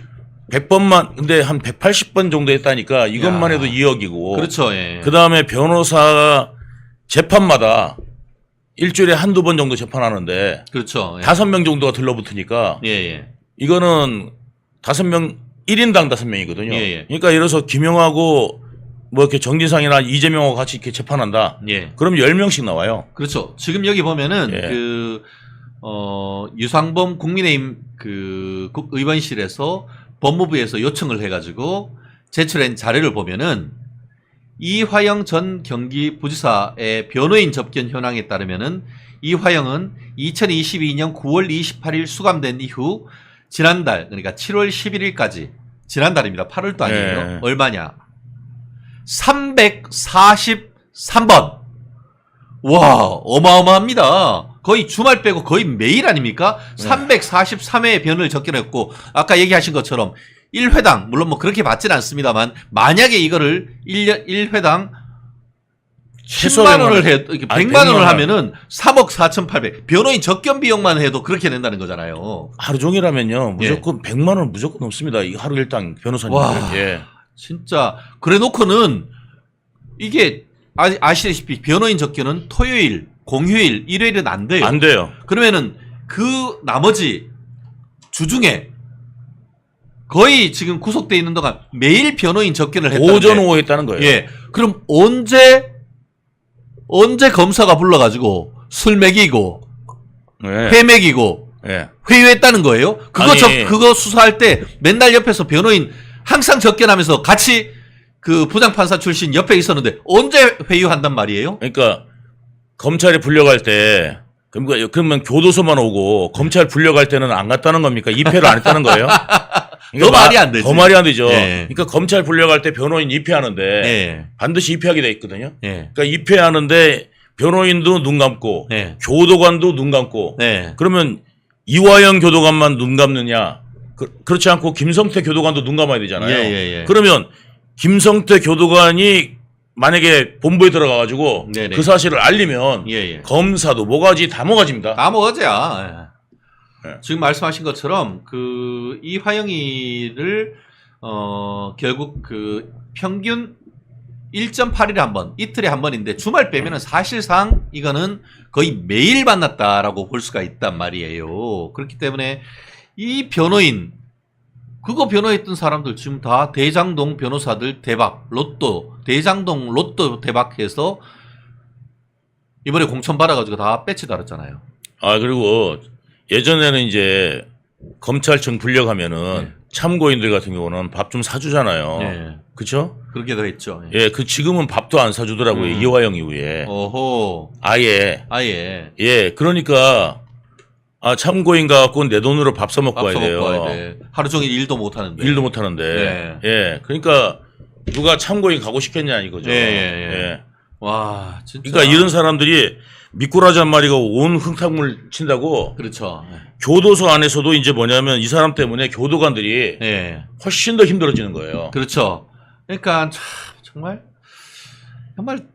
100번만 근데 한 180번 정도 했다니까 이것만 야. 해도 2억이고 그렇죠. 예. 그다음에 변호사 재판마다 일주일에 한두 번 정도 재판하는데 그렇죠. 예. 5명 정도가 들러붙으니까 예, 예. 이거는 5명 1인당 5명이거든요. 예, 예. 그러니까 예를 들어서 김영하고 뭐 이렇게 정진상이나 이재명하고 같이 이렇게 재판한다. 예. 그럼 10명씩 나와요. 그렇죠. 지금 여기 보면은 예. 유상범 국민의힘 의원실에서 법무부에서 요청을 해가지고 제출한 자료를 보면은 이화영 전 경기부지사의 변호인 접견 현황에 따르면은 이화영은 2022년 9월 28일 수감된 이후 지난달 그러니까 7월 11일까지 지난달입니다. 8월도 아니에요. 예. 얼마냐? 343번. 와, 어마어마합니다. 거의 주말 빼고 거의 매일 아닙니까? 343회의 변을 접견했고, 아까 얘기하신 것처럼 1회당, 물론 뭐 그렇게 받지는 않습니다만, 만약에 이거를 1회당 10만 원을 해, 100만 원을 하면은 3억 4,800. 변호인 접견 비용만 해도 그렇게 된다는 거잖아요. 하루 종일하면요. 무조건 100만 원 무조건 넘습니다. 이 하루 일당 변호사님. 와. 예. 진짜. 그래 놓고는 이게 아시다시피 변호인 접견은 토요일, 공휴일, 일요일은 안 돼요. 안 돼요. 그러면은 그 나머지 주중에 거의 지금 구속돼 있는 동안 매일 변호인 접견을 했다는데 오전 오후 했다는 거예요. 예. 그럼 언제 검사가 불러가지고 술 먹이고 예. 회 먹이고 예. 회유했다는 거예요? 아니. 그거 수사할 때 맨날 옆에서 변호인 항상 접견하면서 같이 그 부장판사 출신 옆에 있었는데 언제 회유한단 말이에요? 그러니까 검찰에 불려갈 때 그러면 교도소만 오고 검찰 불려갈 때는 안 갔다는 겁니까? 입회를 안 했다는 거예요? 더 말이 안 되지. 더 말이 안 되죠. 예. 그러니까 검찰 불려갈 때 변호인 입회하는데 예. 반드시 입회하게 돼 있거든요. 예. 그러니까 입회하는데 변호인도 눈 감고 예. 교도관도 눈 감고 예. 그러면 이화영 교도관만 눈 감느냐? 그렇지 않고 김성태 교도관도 눈 감아야 되잖아요. 예. 그러면 김성태 교도관이 만약에 본부에 들어가가지고 네네. 그 사실을 알리면 예. 검사도 뭐가지 다 뭐가집니다. 다 먹어져야. 예. 지금 말씀하신 것처럼 그 이화영이를 결국 그 평균 1.8일에 한 번, 이틀에 한 번인데 주말 빼면은 사실상 이거는 거의 매일 만났다라고 볼 수가 있단 말이에요. 그렇기 때문에 이 변호인 그거 변호했던 사람들 지금 다 대장동 변호사들 대박, 대장동 로또 대박해서 이번에 공천 받아가지고 다 배치 달았잖아요. 아 그리고 예전에는 이제 검찰청 불려가면은 참고인들 같은 경우는 밥 좀 사주잖아요. 예. 그렇죠? 그렇게도 했죠. 예, 그 지금은 밥도 안 사주더라고요. 이화영 이후에 오호. 아예 예, 그러니까 참고인 가갖고 내 돈으로 밥 사 먹고 와야 돼요. 돼. 하루 종일 일도 못 하는데. 일도 못 하는데. 예, 그러니까 누가 참고인 가고 싶겠냐 이거죠. 예. 와, 진짜. 그러니까 이런 사람들이 미꾸라지 한 마리가 온 흙탕물 친다고 그렇죠. 교도소 안에서도 이제 뭐냐면 이 사람 때문에 교도관들이 예. 훨씬 더 힘들어지는 거예요. 그렇죠. 그러니까 참, 정말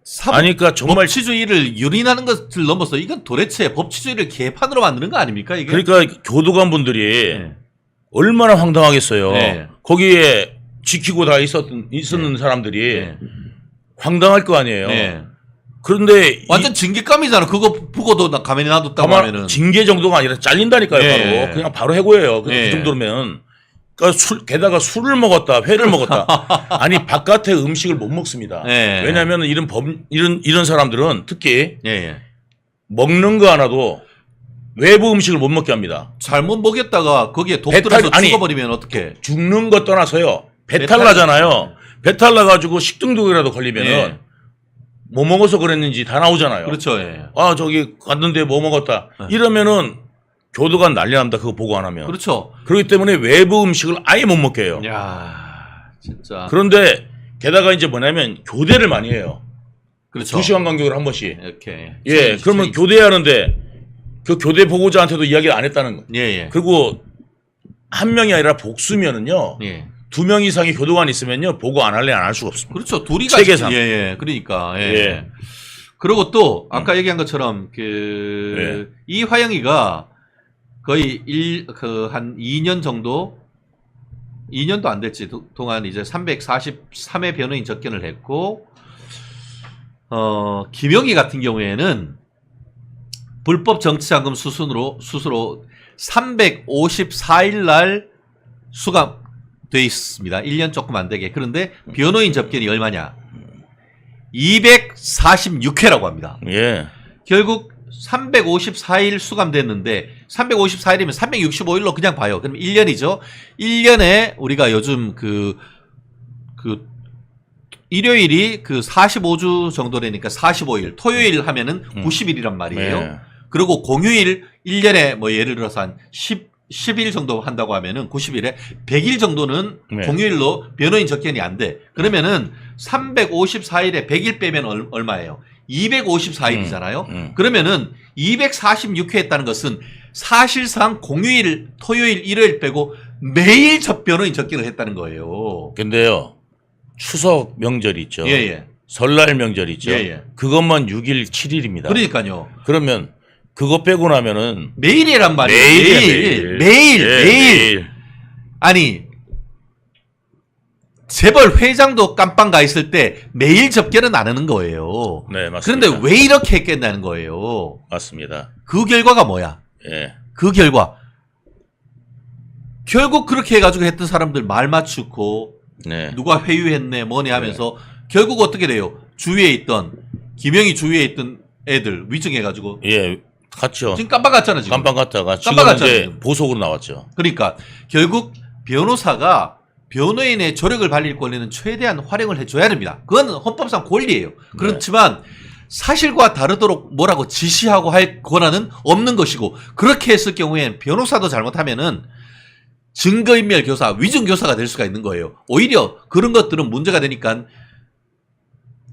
사법 아니, 그러니까 정말 법치주의를 유린하는 것을 넘어서 이건 도대체 법치주의를 개판으로 만드는 거 아닙니까 이게? 그러니까 교도관분들이 예. 얼마나 황당하겠어요. 네. 거기에 지키고 다 있었는 사람들이 예. 황당할 거 아니에요. 예. 그런데 완전 징계감이잖아. 그거 보고도 나 가만히 놔뒀다고 하면은. 징계 정도가 아니라 잘린다니까요. 예. 바로 그냥 바로 해고해요. 그 예. 정도면. 그러니까 게다가 술을 먹었다, 회를 먹었다. 아니 바깥에 음식을 못 먹습니다. 예. 왜냐하면 이런 사람들은 특히 예, 예. 먹는 거 하나도 외부 음식을 못 먹게 합니다. 잘못 먹였다가 거기에 독 배탈- 들어서 아니, 죽어버리면 어떡해. 죽는 것 떠나서요. 배탈 배탈- 나잖아요. 배탈 나가지고 식중독이라도 걸리면은 예. 뭐 먹어서 그랬는지 다 나오잖아요. 그렇죠. 예. 아 저기 갔는데 뭐 먹었다. 이러면은 교도관 난리 납니다. 그거 보고 안 하면. 그렇죠. 그렇기 때문에 외부 음식을 아예 못 먹게 해요. 야 진짜. 그런데 게다가 이제 뭐냐면 교대를 많이 해요. 그렇죠. 2시간 간격으로 한 번씩. 이렇게. 예, 그러면 교대하는데 그 교대 보고자한테도 이야기를 안 했다는 거. 예, 예. 그리고 한 명이 아니라 복수면은요. 예. 2명 이상의 교도관 있으면요. 보고 안 할래 안 할 수가 없습니다. 그렇죠. 둘이 체계상. 예, 예. 그러니까. 예. 예. 그리고 또 아까 얘기한 것처럼 그 이화영이가 거의 한 2년 정도 2년도 안 됐지 동안 이제 343회 변호인 접견을 했고 김영희 같은 경우에는 불법 정치자금 수수로 354일 날 수감돼 있습니다. 1년 조금 안 되게. 그런데 변호인 접견이 얼마냐? 246회라고 합니다. 예. 결국 354일 수감됐는데 354일이면 365일로 그냥 봐요. 그럼 1년이죠. 1년에 우리가 요즘 그 일요일이 그 45주 정도 되니까 45일, 토요일 하면은 90일이란 말이에요. 네. 그리고 공휴일 1년에 뭐 예를 들어서 한 10일 정도 한다고 하면은 90일에 100일 정도는 네. 공휴일로 변호인 접견이 안 돼. 그러면은 354일에 100일 빼면 얼마예요? 254일이잖아요. 그러면은 246회 했다는 것은 사실상 공휴일, 토요일, 일요일 빼고 매일 변호인 접견을 했다는 거예요. 근데요. 추석 명절 있죠. 예, 예. 설날 명절 있죠. 예, 예. 그것만 6일, 7일입니다. 그러니까요. 그러면 그거 빼고 나면은 매일이란 말이에요. 매일. 매일. 예, 매일. 아니, 재벌 회장도 깜빵 가 있을 때 매일 접견은 안 하는 거예요. 네, 맞습니다. 그런데 왜 이렇게 했겠다는 거예요. 맞습니다. 그 결과가 뭐야? 예. 그 결과. 결국 그렇게 해가지고 했던 사람들 말 맞추고 네. 누가 회유했네 뭐네 하면서 결국 어떻게 돼요? 주위에 있던 김영희 주위에 있던 애들 위증해가지고 예. 갔죠. 지금 깜빵 갔잖아 지금. 깜빵 갔다가 지금 깜빵 갔잖아요, 이제 지금. 보석으로 나왔죠. 그러니까 결국 변호사가 변호인의 조력을 발릴 권리는 최대한 활용을 해줘야 됩니다. 그건 헌법상 권리예요. 그렇지만 사실과 다르도록 뭐라고 지시하고 할 권한은 없는 것이고 그렇게 했을 경우엔 변호사도 잘못하면은 증거인멸 교사, 위증 교사가 될 수가 있는 거예요. 오히려 그런 것들은 문제가 되니까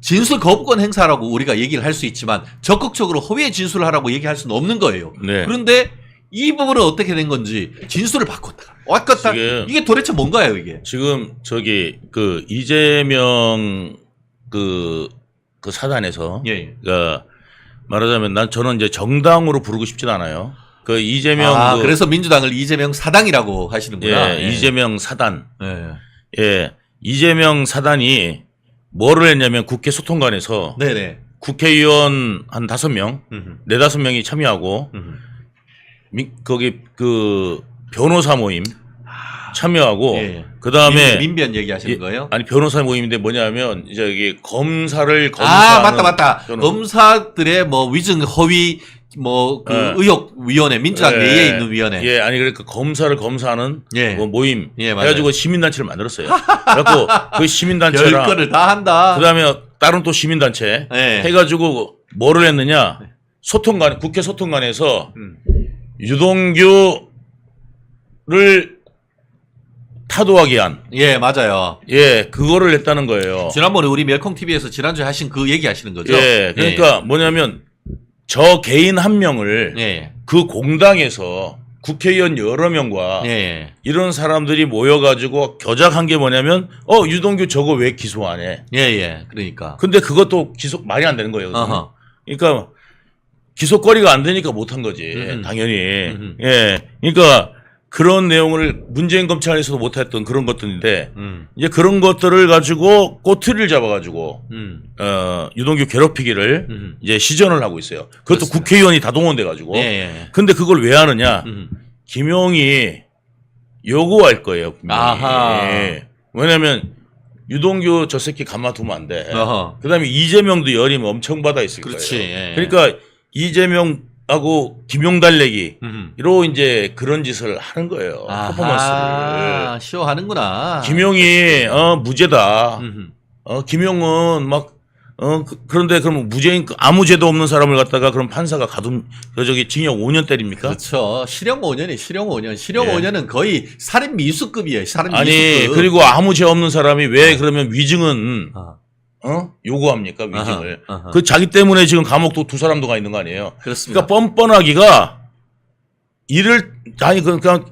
진술 거부권 행사라고 우리가 얘기를 할 수 있지만 적극적으로 허위의 진술을 하라고 얘기할 수는 없는 거예요. 네. 그런데 이 부분은 어떻게 된 건지 진술을 바꿨다. 왔다. 지금 이게 도대체 뭔가요, 이게? 지금 저기 그 이재명 그 사단에서 예, 예. 그러니까 말하자면 저는 이제 정당으로 부르고 싶진 않아요. 그 이재명 그래서 민주당을 이재명 사당이라고 하시는구나. 예, 이재명 사단. 예. 예. 이재명 사단이 뭐를 했냐면 국회 소통관에서 네네. 국회의원 한 5명, 음흠. 4-5명이 참여하고 거기 그 변호사 모임 참여하고 예. 그다음에 민변 얘기하시는 거예요? 아니 변호사 모임인데 뭐냐면 이제 이게 검사를 맞다. 검사들의 뭐 위증 허위 뭐 그 예. 의혹 위원회 민주당 예. 내에 있는 위원회. 예, 아니 그러니까 검사를 검사하는 예. 뭐 모임 예, 맞아요. 해가지고 시민단체를 만들었어요. 그래갖고 그 시민단체랑 별거를 다 한다. 그다음에 다른 또 시민단체 예. 해가지고 뭐를 했느냐 소통관 국회 소통관에서 음. 유동규를 타도하게 한 예, 맞아요. 그거를 했다는 거예요. 지난번에 우리 멜콩 TV에서 지난주에 하신 그 얘기 하시는 거죠? 예, 그러니까 뭐냐면 저 개인 한 명을 예. 그 공당에서 국회의원 여러 명과 예. 이런 사람들이 모여가지고 겨작한 게 뭐냐면 유동규 저거 왜 기소 안 해? 예. 그러니까. 근데 그것도 기소 말이 안 되는 거예요. 어허. 그러니까 기소거리가 안 되니까 못한 거지. 당연히. 예. 그러니까 그런 내용을 문재인 검찰에서도 못했던 그런 것들인데 이제 그런 것들을 가지고 꼬투리를 잡아가지고 유동규 괴롭히기를 이제 시전을 하고 있어요. 그것도 그렇습니다. 국회의원이 다 동원돼가지고. 예. 근데 그걸 왜 하느냐? 김용이 요구할 거예요. 분명히. 아하. 예. 왜냐면 유동규 저 새끼 가만두면 안 돼. 어허. 그다음에 이재명도 열임 엄청 받아 있을 그렇지. 거예요. 예. 그러니까 이재명하고 김용 달래기로 이제 그런 짓을 하는 거예요. 퍼포먼스를. 쇼하는구나. 김용이 무죄다. 김용은 막 그런데 그럼 무죄인 아무 죄도 없는 사람을 갖다가 그럼 판사가 저기 징역 5년 때립니까? 그렇죠. 실형 5년이 실형 5년. 실형 예. 5년은 거의 살인 미수급이에요. 살인 아니 미수급. 그리고 아무 죄 없는 사람이 왜 그러면 위증은 요구합니까 위증을? 아하. 그 자기 때문에 지금 감옥도 두 사람도 가 있는 거 아니에요? 그렇습니다. 그러니까 뻔뻔하기가 그냥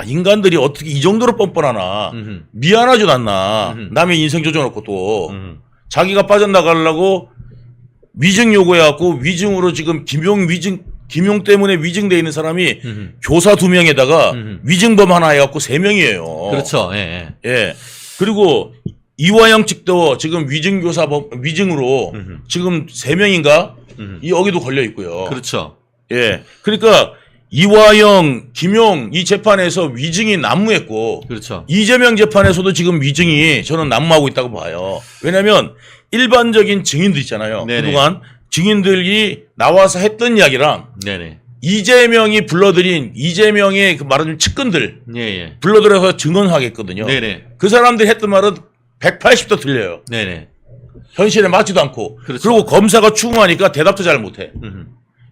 인간들이 어떻게 이 정도로 뻔뻔하나 미안하지도 않나 남의 인생 조져놓고 또 자기가 빠져나가려고 위증 요구해갖고 위증으로 지금 김용 때문에 위증돼 있는 사람이 교사 2명에다가 위증범 하나 해갖고 3명이에요. 그렇죠. 예. 예. 그리고 이화영 측도 지금 위증으로 지금 3명인가 여기도 걸려 있고요. 그렇죠. 예. 그러니까 이화영, 김용 이 재판에서 위증이 난무했고 그렇죠. 이재명 재판에서도 지금 위증이 저는 난무하고 있다고 봐요. 왜냐하면 일반적인 증인들 있잖아요. 네네. 그동안 증인들이 나와서 했던 이야기랑 네네. 이재명이 불러들인 이재명의 그 말하자면 측근들 예. 불러들여서 증언하겠거든요. 네네. 그 사람들이 했던 말은 180도 틀려요. 네네. 현실에 맞지도 않고. 그렇죠. 그리고 검사가 추궁하니까 대답도 잘 못해.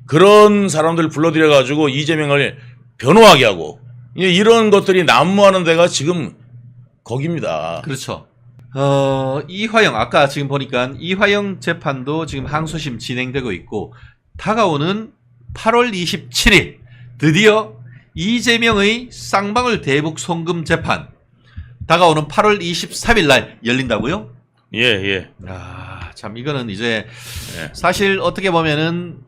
그런 사람들을 불러들여가지고 이재명을 변호하게 하고 이런 것들이 난무하는 데가 지금 거기입니다. 그렇죠. 이화영 아까 지금 보니까 이화영 재판도 지금 항소심 진행되고 있고 다가오는 8월 27일 드디어 이재명의 쌍방울 대북 송금 재판 다가오는 8월 23일 날 열린다고요? 예. 참 이거는 이제 예. 사실 어떻게 보면은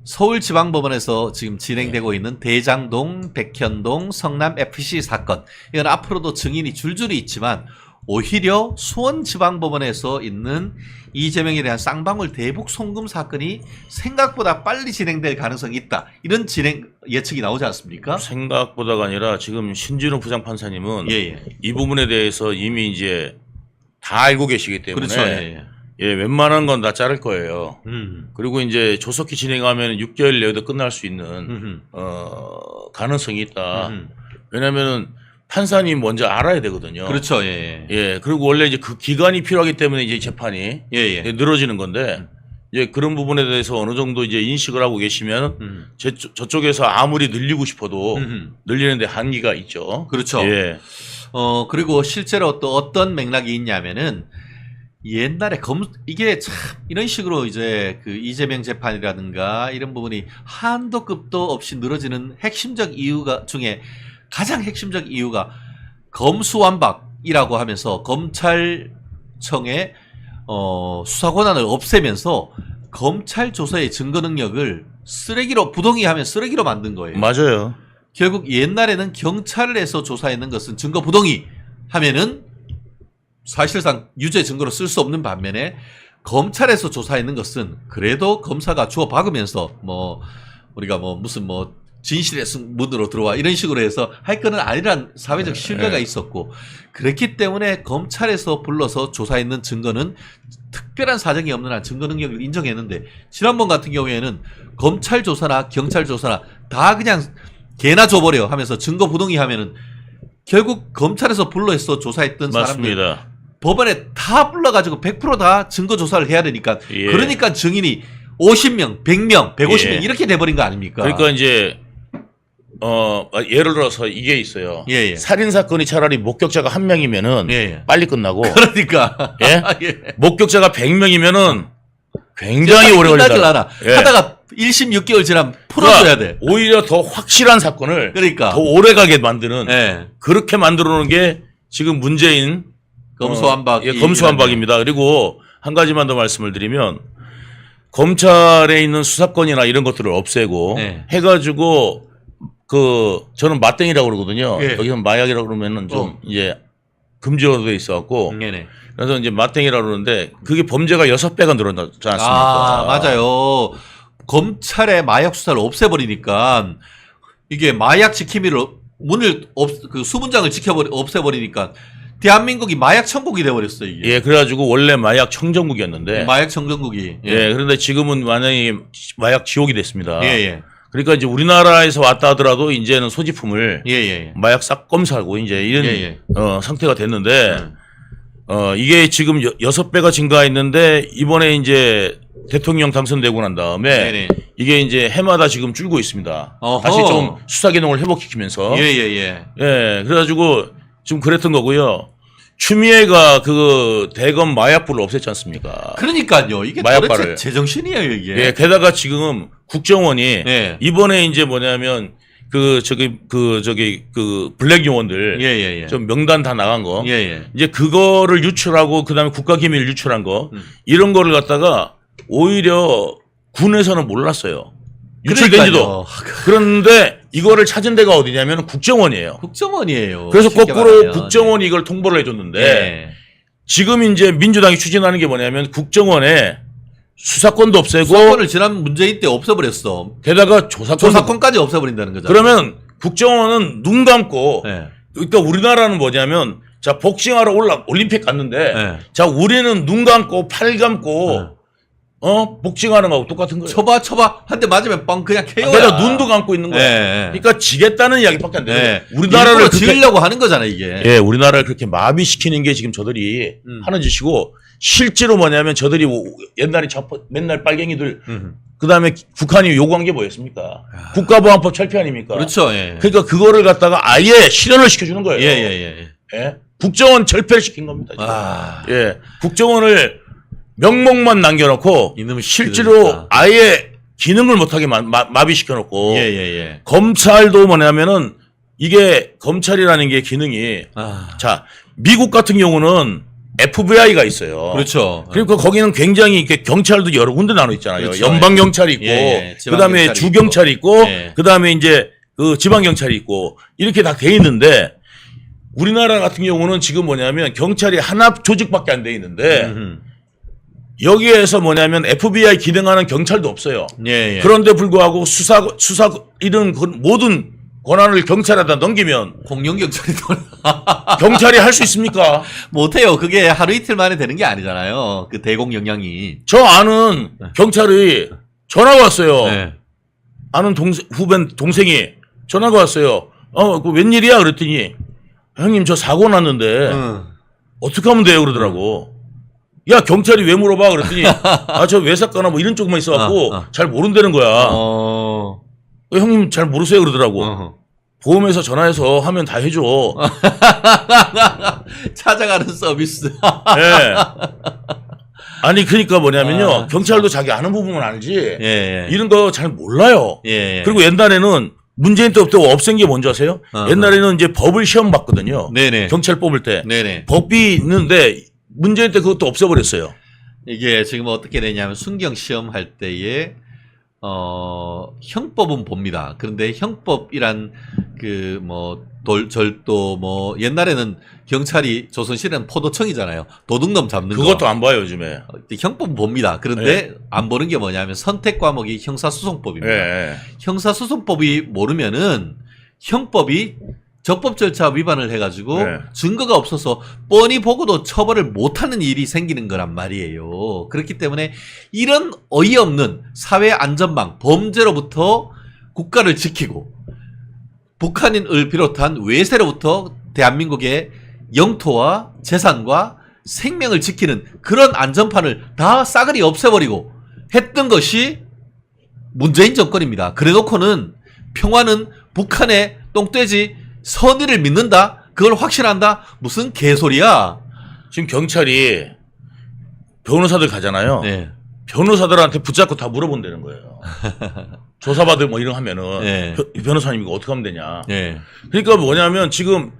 서울지방법원에서 지금 진행되고 있는 대장동, 백현동, 성남 FC 사건 이건 앞으로도 증인이 줄줄이 있지만 오히려 수원지방법원에서 있는 이재명에 대한 쌍방울 대북 송금 사건이 생각보다 빨리 진행될 가능성이 있다. 이런 진행 예측이 나오지 않습니까? 생각보다가 아니라 지금 신진우 부장판사님은 예. 이 부분에 대해서 이미 이제 다 알고 계시기 때문에 그렇죠. 예, 웬만한 건 다 자를 거예요. 그리고 이제 조속히 진행하면 6개월 내에도 끝날 수 있는 가능성이 있다. 왜냐면은 판사님 먼저 알아야 되거든요. 그렇죠. 예. 그리고 원래 이제 그 기간이 필요하기 때문에 이제 재판이 늘어지는 건데 이제 그런 부분에 대해서 어느 정도 이제 인식을 하고 계시면 저쪽에서 아무리 늘리고 싶어도 늘리는데 한계가 있죠. 그렇죠. 예. 그리고 실제로 또 어떤 맥락이 있냐면은 옛날에 이게 참 이런 식으로 이제 그 이재명 재판이라든가 이런 부분이 한도 끝도 없이 늘어지는 핵심적 이유가 중에 가장 핵심적 이유가 검수완박이라고 하면서 검찰청의 수사 권한을 없애면서 검찰 조사의 증거 능력을 부동의하면 쓰레기로 만든 거예요. 맞아요. 결국 옛날에는 경찰에서 조사했는 것은 증거 부동의 하면은 사실상 유죄 증거로 쓸 수 없는 반면에 검찰에서 조사했는 것은 그래도 검사가 주워 박으면서 우리가 무슨 진실의 문으로 들어와 이런 식으로 해서 할 거는 아니란 사회적 신뢰가 있었고 그랬기 때문에 검찰에서 불러서 조사했는 증거는 특별한 사정이 없는 한 증거 능력을 인정했는데 지난번 같은 경우에는 검찰 조사나 경찰 조사나 다 그냥 개나 줘버려 하면서 증거 부동의 하면은 결국 검찰에서 불러서 조사했던 사람들 맞습니다. 법원에 다 불러가지고 100% 다 증거 조사를 해야 되니까 예. 그러니까 증인이 50명, 100명, 150명 예. 이렇게 돼버린 거 아닙니까? 그러니까 이제 예를 들어서 이게 있어요. 예. 살인 사건이 차라리 목격자가 1명이면은 예. 빨리 끝나고 그러니까 예? 예. 목격자가 100명이면은 굉장히 오래 끝나질 걸린다. 않아. 예. 하다가 1심 6개월 지나면 풀어줘야 돼. 오히려 더 확실한 사건을 그러니까. 더 오래 가게 만드는 예. 그렇게 만들어 놓은 게 지금 문재인 검수완박. 예, 검수완박입니다. 그리고 한 가지만 더 말씀을 드리면 검찰에 있는 수사권이나 이런 것들을 없애고 네. 해가지고 저는 맞땡이라고 그러거든요. 예. 여기서 마약이라고 그러면은 좀 이제 금지로 돼 있어갖고 네네. 그래서 이제 맞땡이라고 그러는데 그게 범죄가 6배가 늘어나지 않습니까? 아, 맞아요. 검찰의 마약 수사를 없애버리니까 이게 마약 지킴이를 문을 수문장을 없애버리니까 대한민국이 마약 천국이 돼버렸어 이게. 예, 그래가지고 원래 마약 청정국이었는데 마약 청정국이. 예, 그런데 지금은 완전히 마약 지옥이 됐습니다. 예. 그러니까 이제 우리나라에서 왔다 하더라도 이제는 소지품을 예. 마약 싹 검사하고 이제 이런 예. 상태가 됐는데 이게 지금 6배가 증가했는데 이번에 이제 대통령 당선되고 난 다음에 네네. 이게 이제 해마다 지금 줄고 있습니다. 어허. 다시 좀 수사 기능을 회복시키면서 예. 예, 그래가지고 지금 그랬던 거고요. 추미애가 대검 마약부를 없앴지 않습니까? 그러니까요. 이게 마약바를. 도대체 제정신이에요 이게. 예, 게다가 지금 국정원이 예. 이번에 이제 뭐냐면 블랙 요원들 예. 좀 명단 다 나간 거 예. 이제 그거를 유출하고 그다음에 국가기밀 유출한 거 이런 거를 갖다가 오히려 군에서는 몰랐어요. 유출된지도. 그런데 이거를 찾은 데가 어디냐면 국정원이에요. 국정원이에요. 그래서 쉽게 거꾸로 말하면. 국정원이 이걸 통보를 해줬는데 예. 지금 이제 민주당이 추진하는 게 뭐냐면 국정원에 수사권도 없애고 수사권을 지난 문재인 때 없애버렸어. 게다가 조사권까지 없애버린다는 거잖아. 그러면 국정원은 눈 감고 예. 그러니까 우리나라는 뭐냐면 자 복싱하러 올림픽 갔는데 예. 자 우리는 눈 감고 팔 감고 복싱하는 거하고 똑같은 거예요. 쳐봐 한 대 맞으면 빵 그냥 KO야. 내가 눈도 감고 있는 거야. 예. 그러니까 지겠다는 이야기밖에 안 돼요. 예. 우리나라를 일부러 그렇게 지으려고 하는 거잖아 이게. 예, 우리나라를 그렇게 마비시키는 게 지금 저들이 하는 짓이고 실제로 뭐냐면 저들이 옛날에 맨날 빨갱이들 그다음에 북한이 요구한 게 뭐였습니까? 국가보안법 철폐 아닙니까? 그렇죠. 예. 그러니까 그거를 갖다가 아예 실현을 시켜주는 거예요. 예. 예? 국정원 철폐를 시킨 겁니다. 지금. 아. 예, 국정원을 명목만 남겨놓고 이놈의 실제로 새끼들이다. 아예 기능을 못하게 마비시켜놓고 예. 검찰도 뭐냐면은 이게 검찰이라는 게 기능이 자 미국 같은 경우는 FBI가 있어요. 그렇죠. 그리고 거기는 굉장히 이렇게 경찰도 여러 군데 나눠 있잖아요. 그렇죠. 연방 경찰이 있고, 그다음에 지방경찰이 주 경찰이 있고, 예. 그다음에 이제 지방 경찰이 있고 이렇게 다 돼 있는데 우리나라 같은 경우는 지금 뭐냐면 경찰이 하나 조직밖에 안 돼 있는데 여기에서 뭐냐면 FBI 기능하는 경찰도 없어요. 예. 그런데 불구하고 수사 이런 모든 권한을 경찰에다 넘기면 공룡 경찰이 경찰이 할 수 있습니까? 못해요. 그게 하루 이틀 만에 되는 게 아니잖아요. 그 대공 영향이. 저 아는 경찰이 전화가 왔어요. 네. 아는 동생이 전화가 왔어요. 그 웬일이야? 그랬더니 형님 저 사고 났는데 어떻게 하면 돼요? 그러더라고. 야 경찰이 왜 물어봐? 그랬더니 저 외사과나 뭐 이런 쪽만 있어갖고 잘 모른다는 거야. 형님 잘 모르세요? 그러더라고. 보험회사 전화해서 하면 다 해줘. 찾아가는 서비스. 예. 아니 그러니까 뭐냐면요. 경찰도 자기 아는 부분은 알지. 예. 이런 거 잘 몰라요. 예. 그리고 옛날에는 문재인 때부터 없앤 게 뭔지 아세요? 옛날에는 이제 법을 시험 봤거든요. 네네. 경찰 뽑을 때. 네네. 법이 있는데 문재인 때 그것도 없애버렸어요. 이게 지금 어떻게 되냐면 순경 시험 할 때에 형법은 봅니다. 그런데 형법이란 절도 옛날에는 경찰이 조선시대는 포도청이잖아요. 도둑놈 잡는 그것도 거. 안 봐요 요즘에. 형법은 봅니다. 그런데 안 보는 게 뭐냐면 선택 과목이 형사소송법입니다. 예. 형사소송법이 모르면은 형법이 적법 절차 위반을 해가지고 증거가 없어서 뻔히 보고도 처벌을 못하는 일이 생기는 거란 말이에요. 그렇기 때문에 이런 어이없는 사회안전망, 범죄로부터 국가를 지키고 북한인을 비롯한 외세로부터 대한민국의 영토와 재산과 생명을 지키는 그런 안전판을 다 싸그리 없애버리고 했던 것이 문재인 정권입니다. 그래놓고는 평화는 북한의 똥돼지 선의를 믿는다? 그걸 확신한다? 무슨 개소리야? 지금 경찰이 변호사들 가잖아요. 네. 변호사들한테 붙잡고 다 물어본다는 거예요. 조사받을 뭐 이런 하면은 예. 변호사님 이거 어떻게 하면 되냐. 예. 그러니까 뭐냐면 지금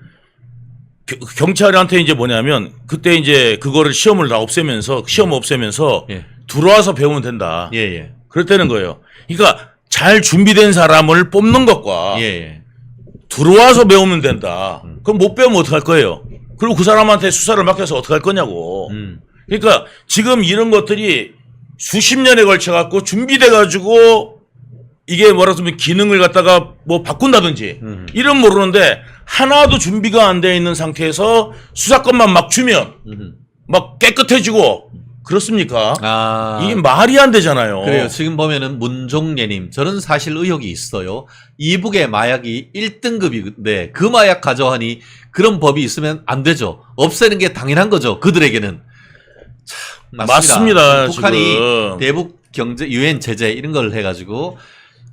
경찰한테 이제 뭐냐면 그때 이제 그거를 시험을 다 없애면서 시험 없애면서 예. 들어와서 배우면 된다. 예. 예. 그랬다는 거예요. 그러니까 잘 준비된 사람을 뽑는 것과 예. 예. 들어와서 배우면 된다. 그럼 못 배우면 어떡할 거예요? 그리고 그 사람한테 수사를 맡겨서 어떡할 거냐고. 그러니까 지금 이런 것들이 수십 년에 걸쳐 갖고 준비돼 가지고 이게 뭐라 하면 기능을 갖다가 뭐 바꾼다든지 이런 모르는데 하나도 준비가 안 돼 있는 상태에서 수사권만 막 주면 막 깨끗해지고 그렇습니까? 아. 이게 말이 안 되잖아요. 그래요. 지금 보면은 문종예님, 저는 사실 의혹이 있어요. 이북의 마약이 1등급인데 그 마약 가져가니 그런 법이 있으면 안 되죠. 없애는 게 당연한 거죠. 그들에게는. 참, 맞습니다. 북한이 지금. 대북 경제 유엔 제재 이런 걸 해가지고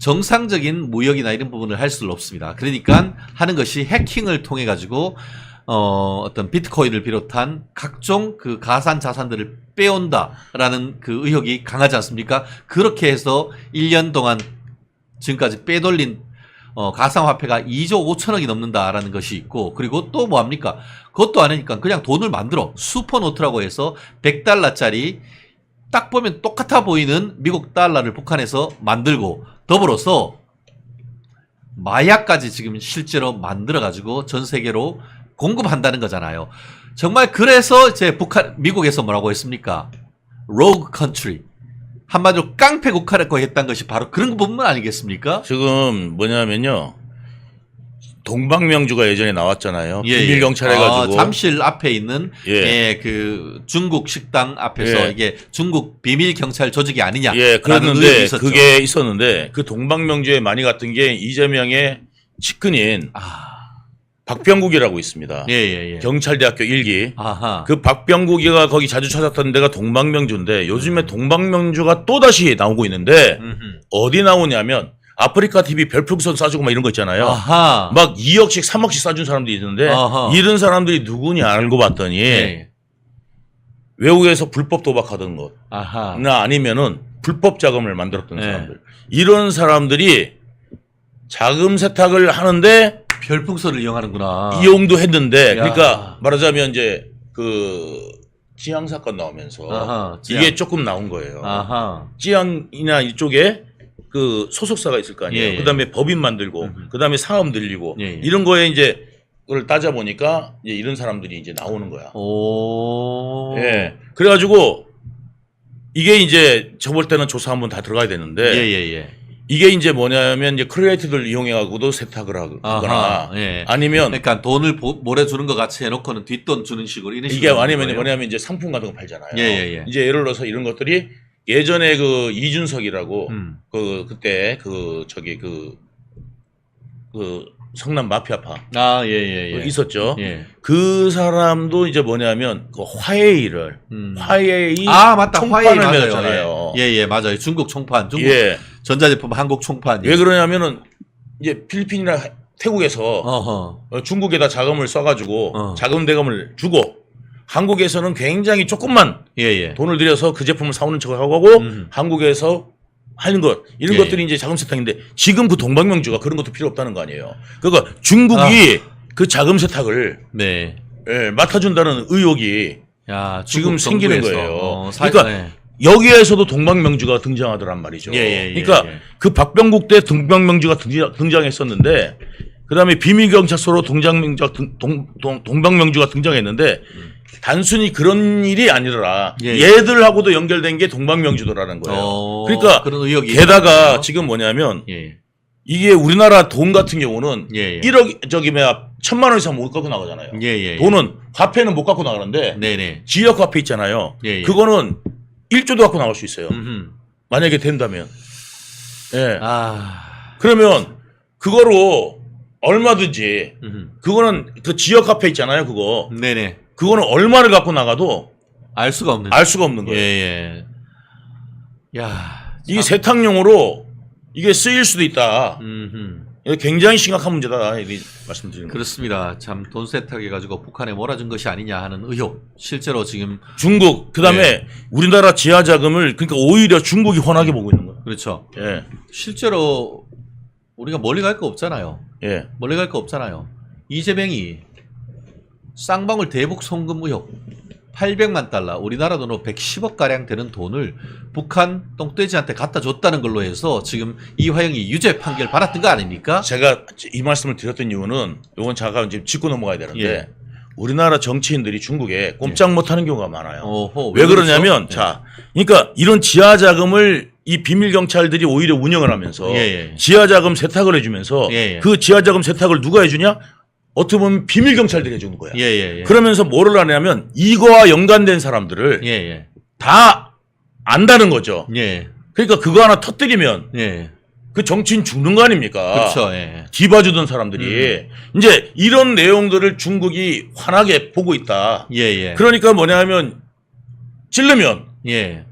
정상적인 무역이나 이런 부분을 할 수는 없습니다. 그러니까 하는 것이 해킹을 통해 가지고 어떤 비트코인을 비롯한 각종 그 가상 자산들을 빼온다라는 그 의혹이 강하지 않습니까? 그렇게 해서 1년 동안 지금까지 빼돌린 가상화폐가 2조 5천억이 넘는다라는 것이 있고, 그리고 또 뭐합니까? 그것도 아니니까 그냥 돈을 만들어 슈퍼노트라고 해서 100달러짜리 딱 보면 똑같아 보이는 미국 달러를 북한에서 만들고, 더불어서 마약까지 지금 실제로 만들어가지고 전 세계로 공급한다는 거잖아요. 정말 그래서 이제 미국에서 뭐라고 했습니까? 로그 컨트리. 한마디로 깡패 국가라고 했던 것이 바로 그런 부분 아니겠습니까? 지금 뭐냐면요. 동방명주가 예전에 나왔잖아요. 예, 비밀 예. 경찰 해가지고 잠실 앞에 있는 예. 그 중국 식당 앞에서 예. 이게 중국 비밀 경찰 조직이 아니냐? 예, 라는 그랬는데 의혹이 있었죠. 그게 있었는데 그 동방명주에 많이 갔던 게 이재명의 측근인 박병국이라고 있습니다. 예. 경찰대학교 1기. 아하. 그 박병국이가 거기 자주 찾았던 데가 동방명주인데 요즘에 동방명주가 또다시 나오고 있는데 어디 나오냐면 아프리카 TV 별풍선 쏴주고 막 이런 거 있잖아요. 아하. 막 2억씩 3억씩 쏴준 사람들이 있는데 아하. 이런 사람들이 누구냐 알고 봤더니 예. 외국에서 불법 도박하던 것, 아하. 나 아니면은 불법 자금을 만들었던 예. 사람들. 이런 사람들이 자금 세탁을 하는데 별풍선을 이용하는구나. 이용도 했는데, 야. 그러니까 말하자면 이제 그 찌양 사건 나오면서 아하, 찌양. 이게 조금 나온 거예요. 아하. 찌양이나 이쪽에 그 소속사가 있을 거 아니에요. 예. 그다음에 법인 만들고, 그다음에 사업 늘리고 예. 이런 거에 이제 그걸 따져 보니까 이제 이런 사람들이 이제 나오는 거야. 오. 예. 그래가지고 이게 이제 저 볼 때는 조사 한번 다 들어가야 되는데. 예. 이게 이제 뭐냐면 이제 크리에이터들 이용해가지고도 세탁을 하거나 아하, 예. 아니면 그러니까 돈을 몰래 주는 것 같이 해놓고는 뒷돈 주는 식으로 이런 이게 식으로 아니면 하는 거예요? 뭐냐면 이제 상품 같은 거 팔잖아요. 예. 이제 예를 들어서 이런 것들이 예전에 그 이준석이라고 그때 그 성남 마피아파 예. 있었죠. 예. 그 사람도 이제 뭐냐면 그 화웨이를 화웨이 맞다. 화웨이 총판을 맞아요. 맺었잖아요. 예, 맞아요. 중국 총판, 중국 예. 전자제품 한국 총판. 왜 그러냐면은 이제 필리핀이나 태국에서 어허. 중국에다 자금을 써가지고 자금 대금을 주고 한국에서는 굉장히 조금만 예. 돈을 들여서 그 제품을 사오는 척하고 한국에서 하는 것 이런 것들이 이제 자금 세탁인데 지금 그 동방명주가 그런 것도 필요 없다는 거 아니에요. 그러니까 중국이 그 자금 세탁을 네. 맡아준다는 의혹이 야, 지금 중국 생기는 정부에서. 거예요. 그러니까 그러니까 여기에서도 동방명주가 등장하더란 말이죠. 그러니까 그 박병국 때 동방명주가 등장했었는데 그다음에 비밀경찰서로 동방명주가 등장했는데 단순히 그런 일이 아니라 얘들하고도 연결된 게 동방명주도라는 거예요. 그러니까 그런 의혹이 게다가 있었군요. 지금 뭐냐면 이게 우리나라 돈 같은 경우는 1억 저기면 1,000만 원 이상 못 갖고 나가잖아요. 돈은 화폐는 못 갖고 나가는데 네네. 지역 화폐 있잖아요. 예. 그거는 1조도 갖고 나갈 수 있어요. 만약에 된다면. 예. 그러면 그거로 얼마든지 그거는 그 지역 화폐 있잖아요. 그거. 네네. 그거는 얼마를 갖고 나가도 알 수가 없는. 거예요. 예. 야. 이게 세탁용으로 이게 쓰일 수도 있다. 이거 굉장히 심각한 문제다 이렇게 말씀드리는 거예요. 그렇습니다. 참 돈 세탁해 가지고 북한에 몰아준 것이 아니냐 하는 의혹. 실제로 지금 중국 그다음에 우리나라 지하 자금을 그러니까 오히려 중국이 훤하게 보고 있는 거예요. 그렇죠. 예. 실제로 우리가 멀리 갈 거 없잖아요. 예. 멀리 갈 거 없잖아요. 이재명이 쌍방울 대북 송금 의혹 800만 달러, 우리나라 돈으로 110억 가량 되는 돈을 북한 똥돼지한테 갖다 줬다는 걸로 해서 지금 이화영이 유죄 판결 받았던 거 아닙니까? 제가 이 말씀을 드렸던 이유는 요건 잠깐 이제 짚고 넘어가야 되는데 예. 우리나라 정치인들이 중국에 꼼짝 못하는 경우가 많아요. 어허, 왜 그렇죠? 그러냐면 자, 그러니까 이런 지하 자금을 이 비밀 경찰들이 오히려 운영을 하면서 예. 지하 자금 세탁을 해주면서 예. 그 지하 자금 세탁을 누가 해주냐? 어떻게 보면 비밀 경찰들이 해주는 거야. 예. 그러면서 뭐를 하냐면 이거와 연관된 사람들을 예. 다 안다는 거죠. 예. 그러니까 그거 하나 터뜨리면 예. 그 정치인 죽는 거 아닙니까? 그렇죠. 예. 뒤봐주던 사람들이 이제 이런 내용들을 중국이 환하게 보고 있다. 예. 그러니까 뭐냐면 찌르면 예.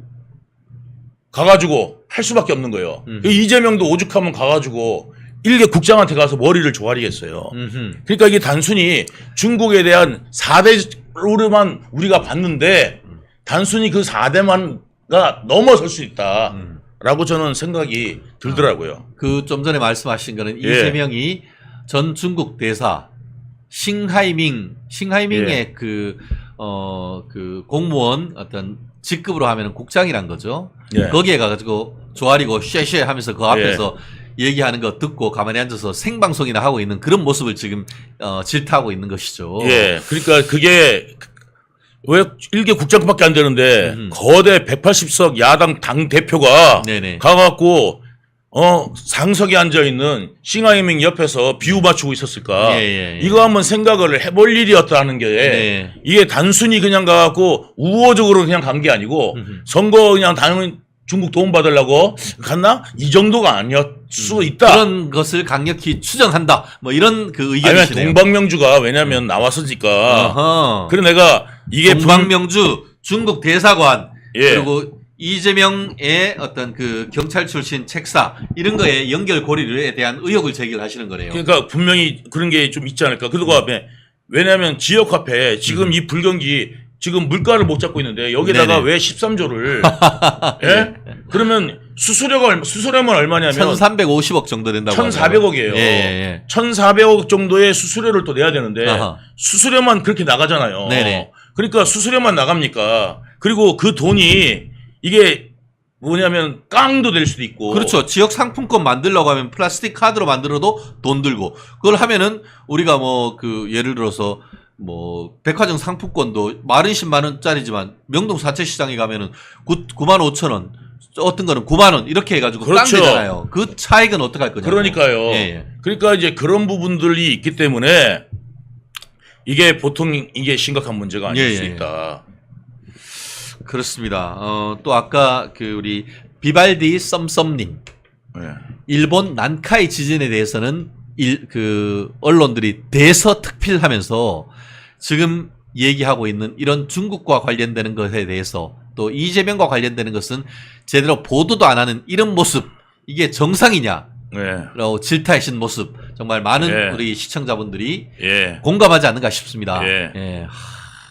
가가지고 할 수밖에 없는 거예요. 이재명도 오죽하면 가가지고 일개 국장한테 가서 머리를 조아리겠어요. 그러니까 이게 단순히 중국에 대한 4대로만 우리가 봤는데 단순히 그 4대만가 넘어설 수 있다라고 저는 생각이 들더라고요. 그 좀 전에 말씀하신 거는 이재명이 전 중국 대사 싱하이밍의 그 공무원 어떤 직급으로 하면 국장이란 거죠. 예. 거기에 가가지고 조아리고 쉐쉐 하면서 그 앞에서 얘기하는 거 듣고 가만히 앉아서 생방송이나 하고 있는 그런 모습을 지금 질타하고 있는 것이죠. 예. 그러니까 그게 왜 일개 국장밖에 안 되는데 거대 180석 야당 당 대표가 네네. 가갖고 상석에 앉아 있는 싱하이밍 옆에서 비유 맞추고 있었을까? 예. 이거 한번 생각을 해볼 일이었다는 게 네. 이게 단순히 그냥 가갖고 우호적으로 그냥 간 게 아니고 선거 그냥 당연 중국 도움 받으려고 갔나? 이 정도가 아니었을 수 있다. 그런 것을 강력히 추정한다. 뭐 이런 그 아니면 의견이시네요. 동방명주가 왜냐면 나왔으니까. 어허. 그래 내가 이게 동방명주 중국 대사관 예. 그리고 이재명의 어떤 그 경찰 출신 책사 이런 거에 연결고리에 대한 의혹을 제기하시는 거네요. 그러니까 분명히 그런 게 좀 있지 않을까. 그리고 왜냐하면 지역화폐 지금 이 불경기 지금 물가를 못 잡고 있는데 여기다가 네네. 왜 13조를 예? 그러면 수수료만 얼마냐면 1,350억 정도 된다고 1,400억이에요. 예. 1,400억 정도의 수수료를 또 내야 되는데 아하. 수수료만 그렇게 나가잖아요. 네네. 그러니까 수수료만 나갑니까? 그리고 그 돈이 이게 뭐냐면 깡도 될 수도 있고. 그렇죠. 지역 상품권 만들려고 하면 플라스틱 카드로 만들어도 돈 들고 그걸 하면은 우리가 뭐 그 예를 들어서 뭐 백화점 상품권도 말은 10만 원짜리지만 명동 사채시장에 가면은 9만 5천 원 어떤 거는 9만 원 이렇게 해가지고 그렇죠. 깡 되잖아요. 그 차익은 어떻게 할 거냐고. 그러니까요. 예. 그러니까 이제 그런 부분들이 있기 때문에 이게 보통 이게 심각한 문제가 아닐 수 있다. 그렇습니다. 또 아까 그 우리 비발디 썸썸님 일본 난카이 지진에 대해서는 그 언론들이 대서특필하면서 지금 얘기하고 있는 이런 중국과 관련되는 것에 대해서 또 이재명과 관련되는 것은 제대로 보도도 안 하는 이런 모습 이게 정상이냐? 라고 질타하신 모습 정말 많은 우리 시청자분들이 공감하지 않는가 싶습니다.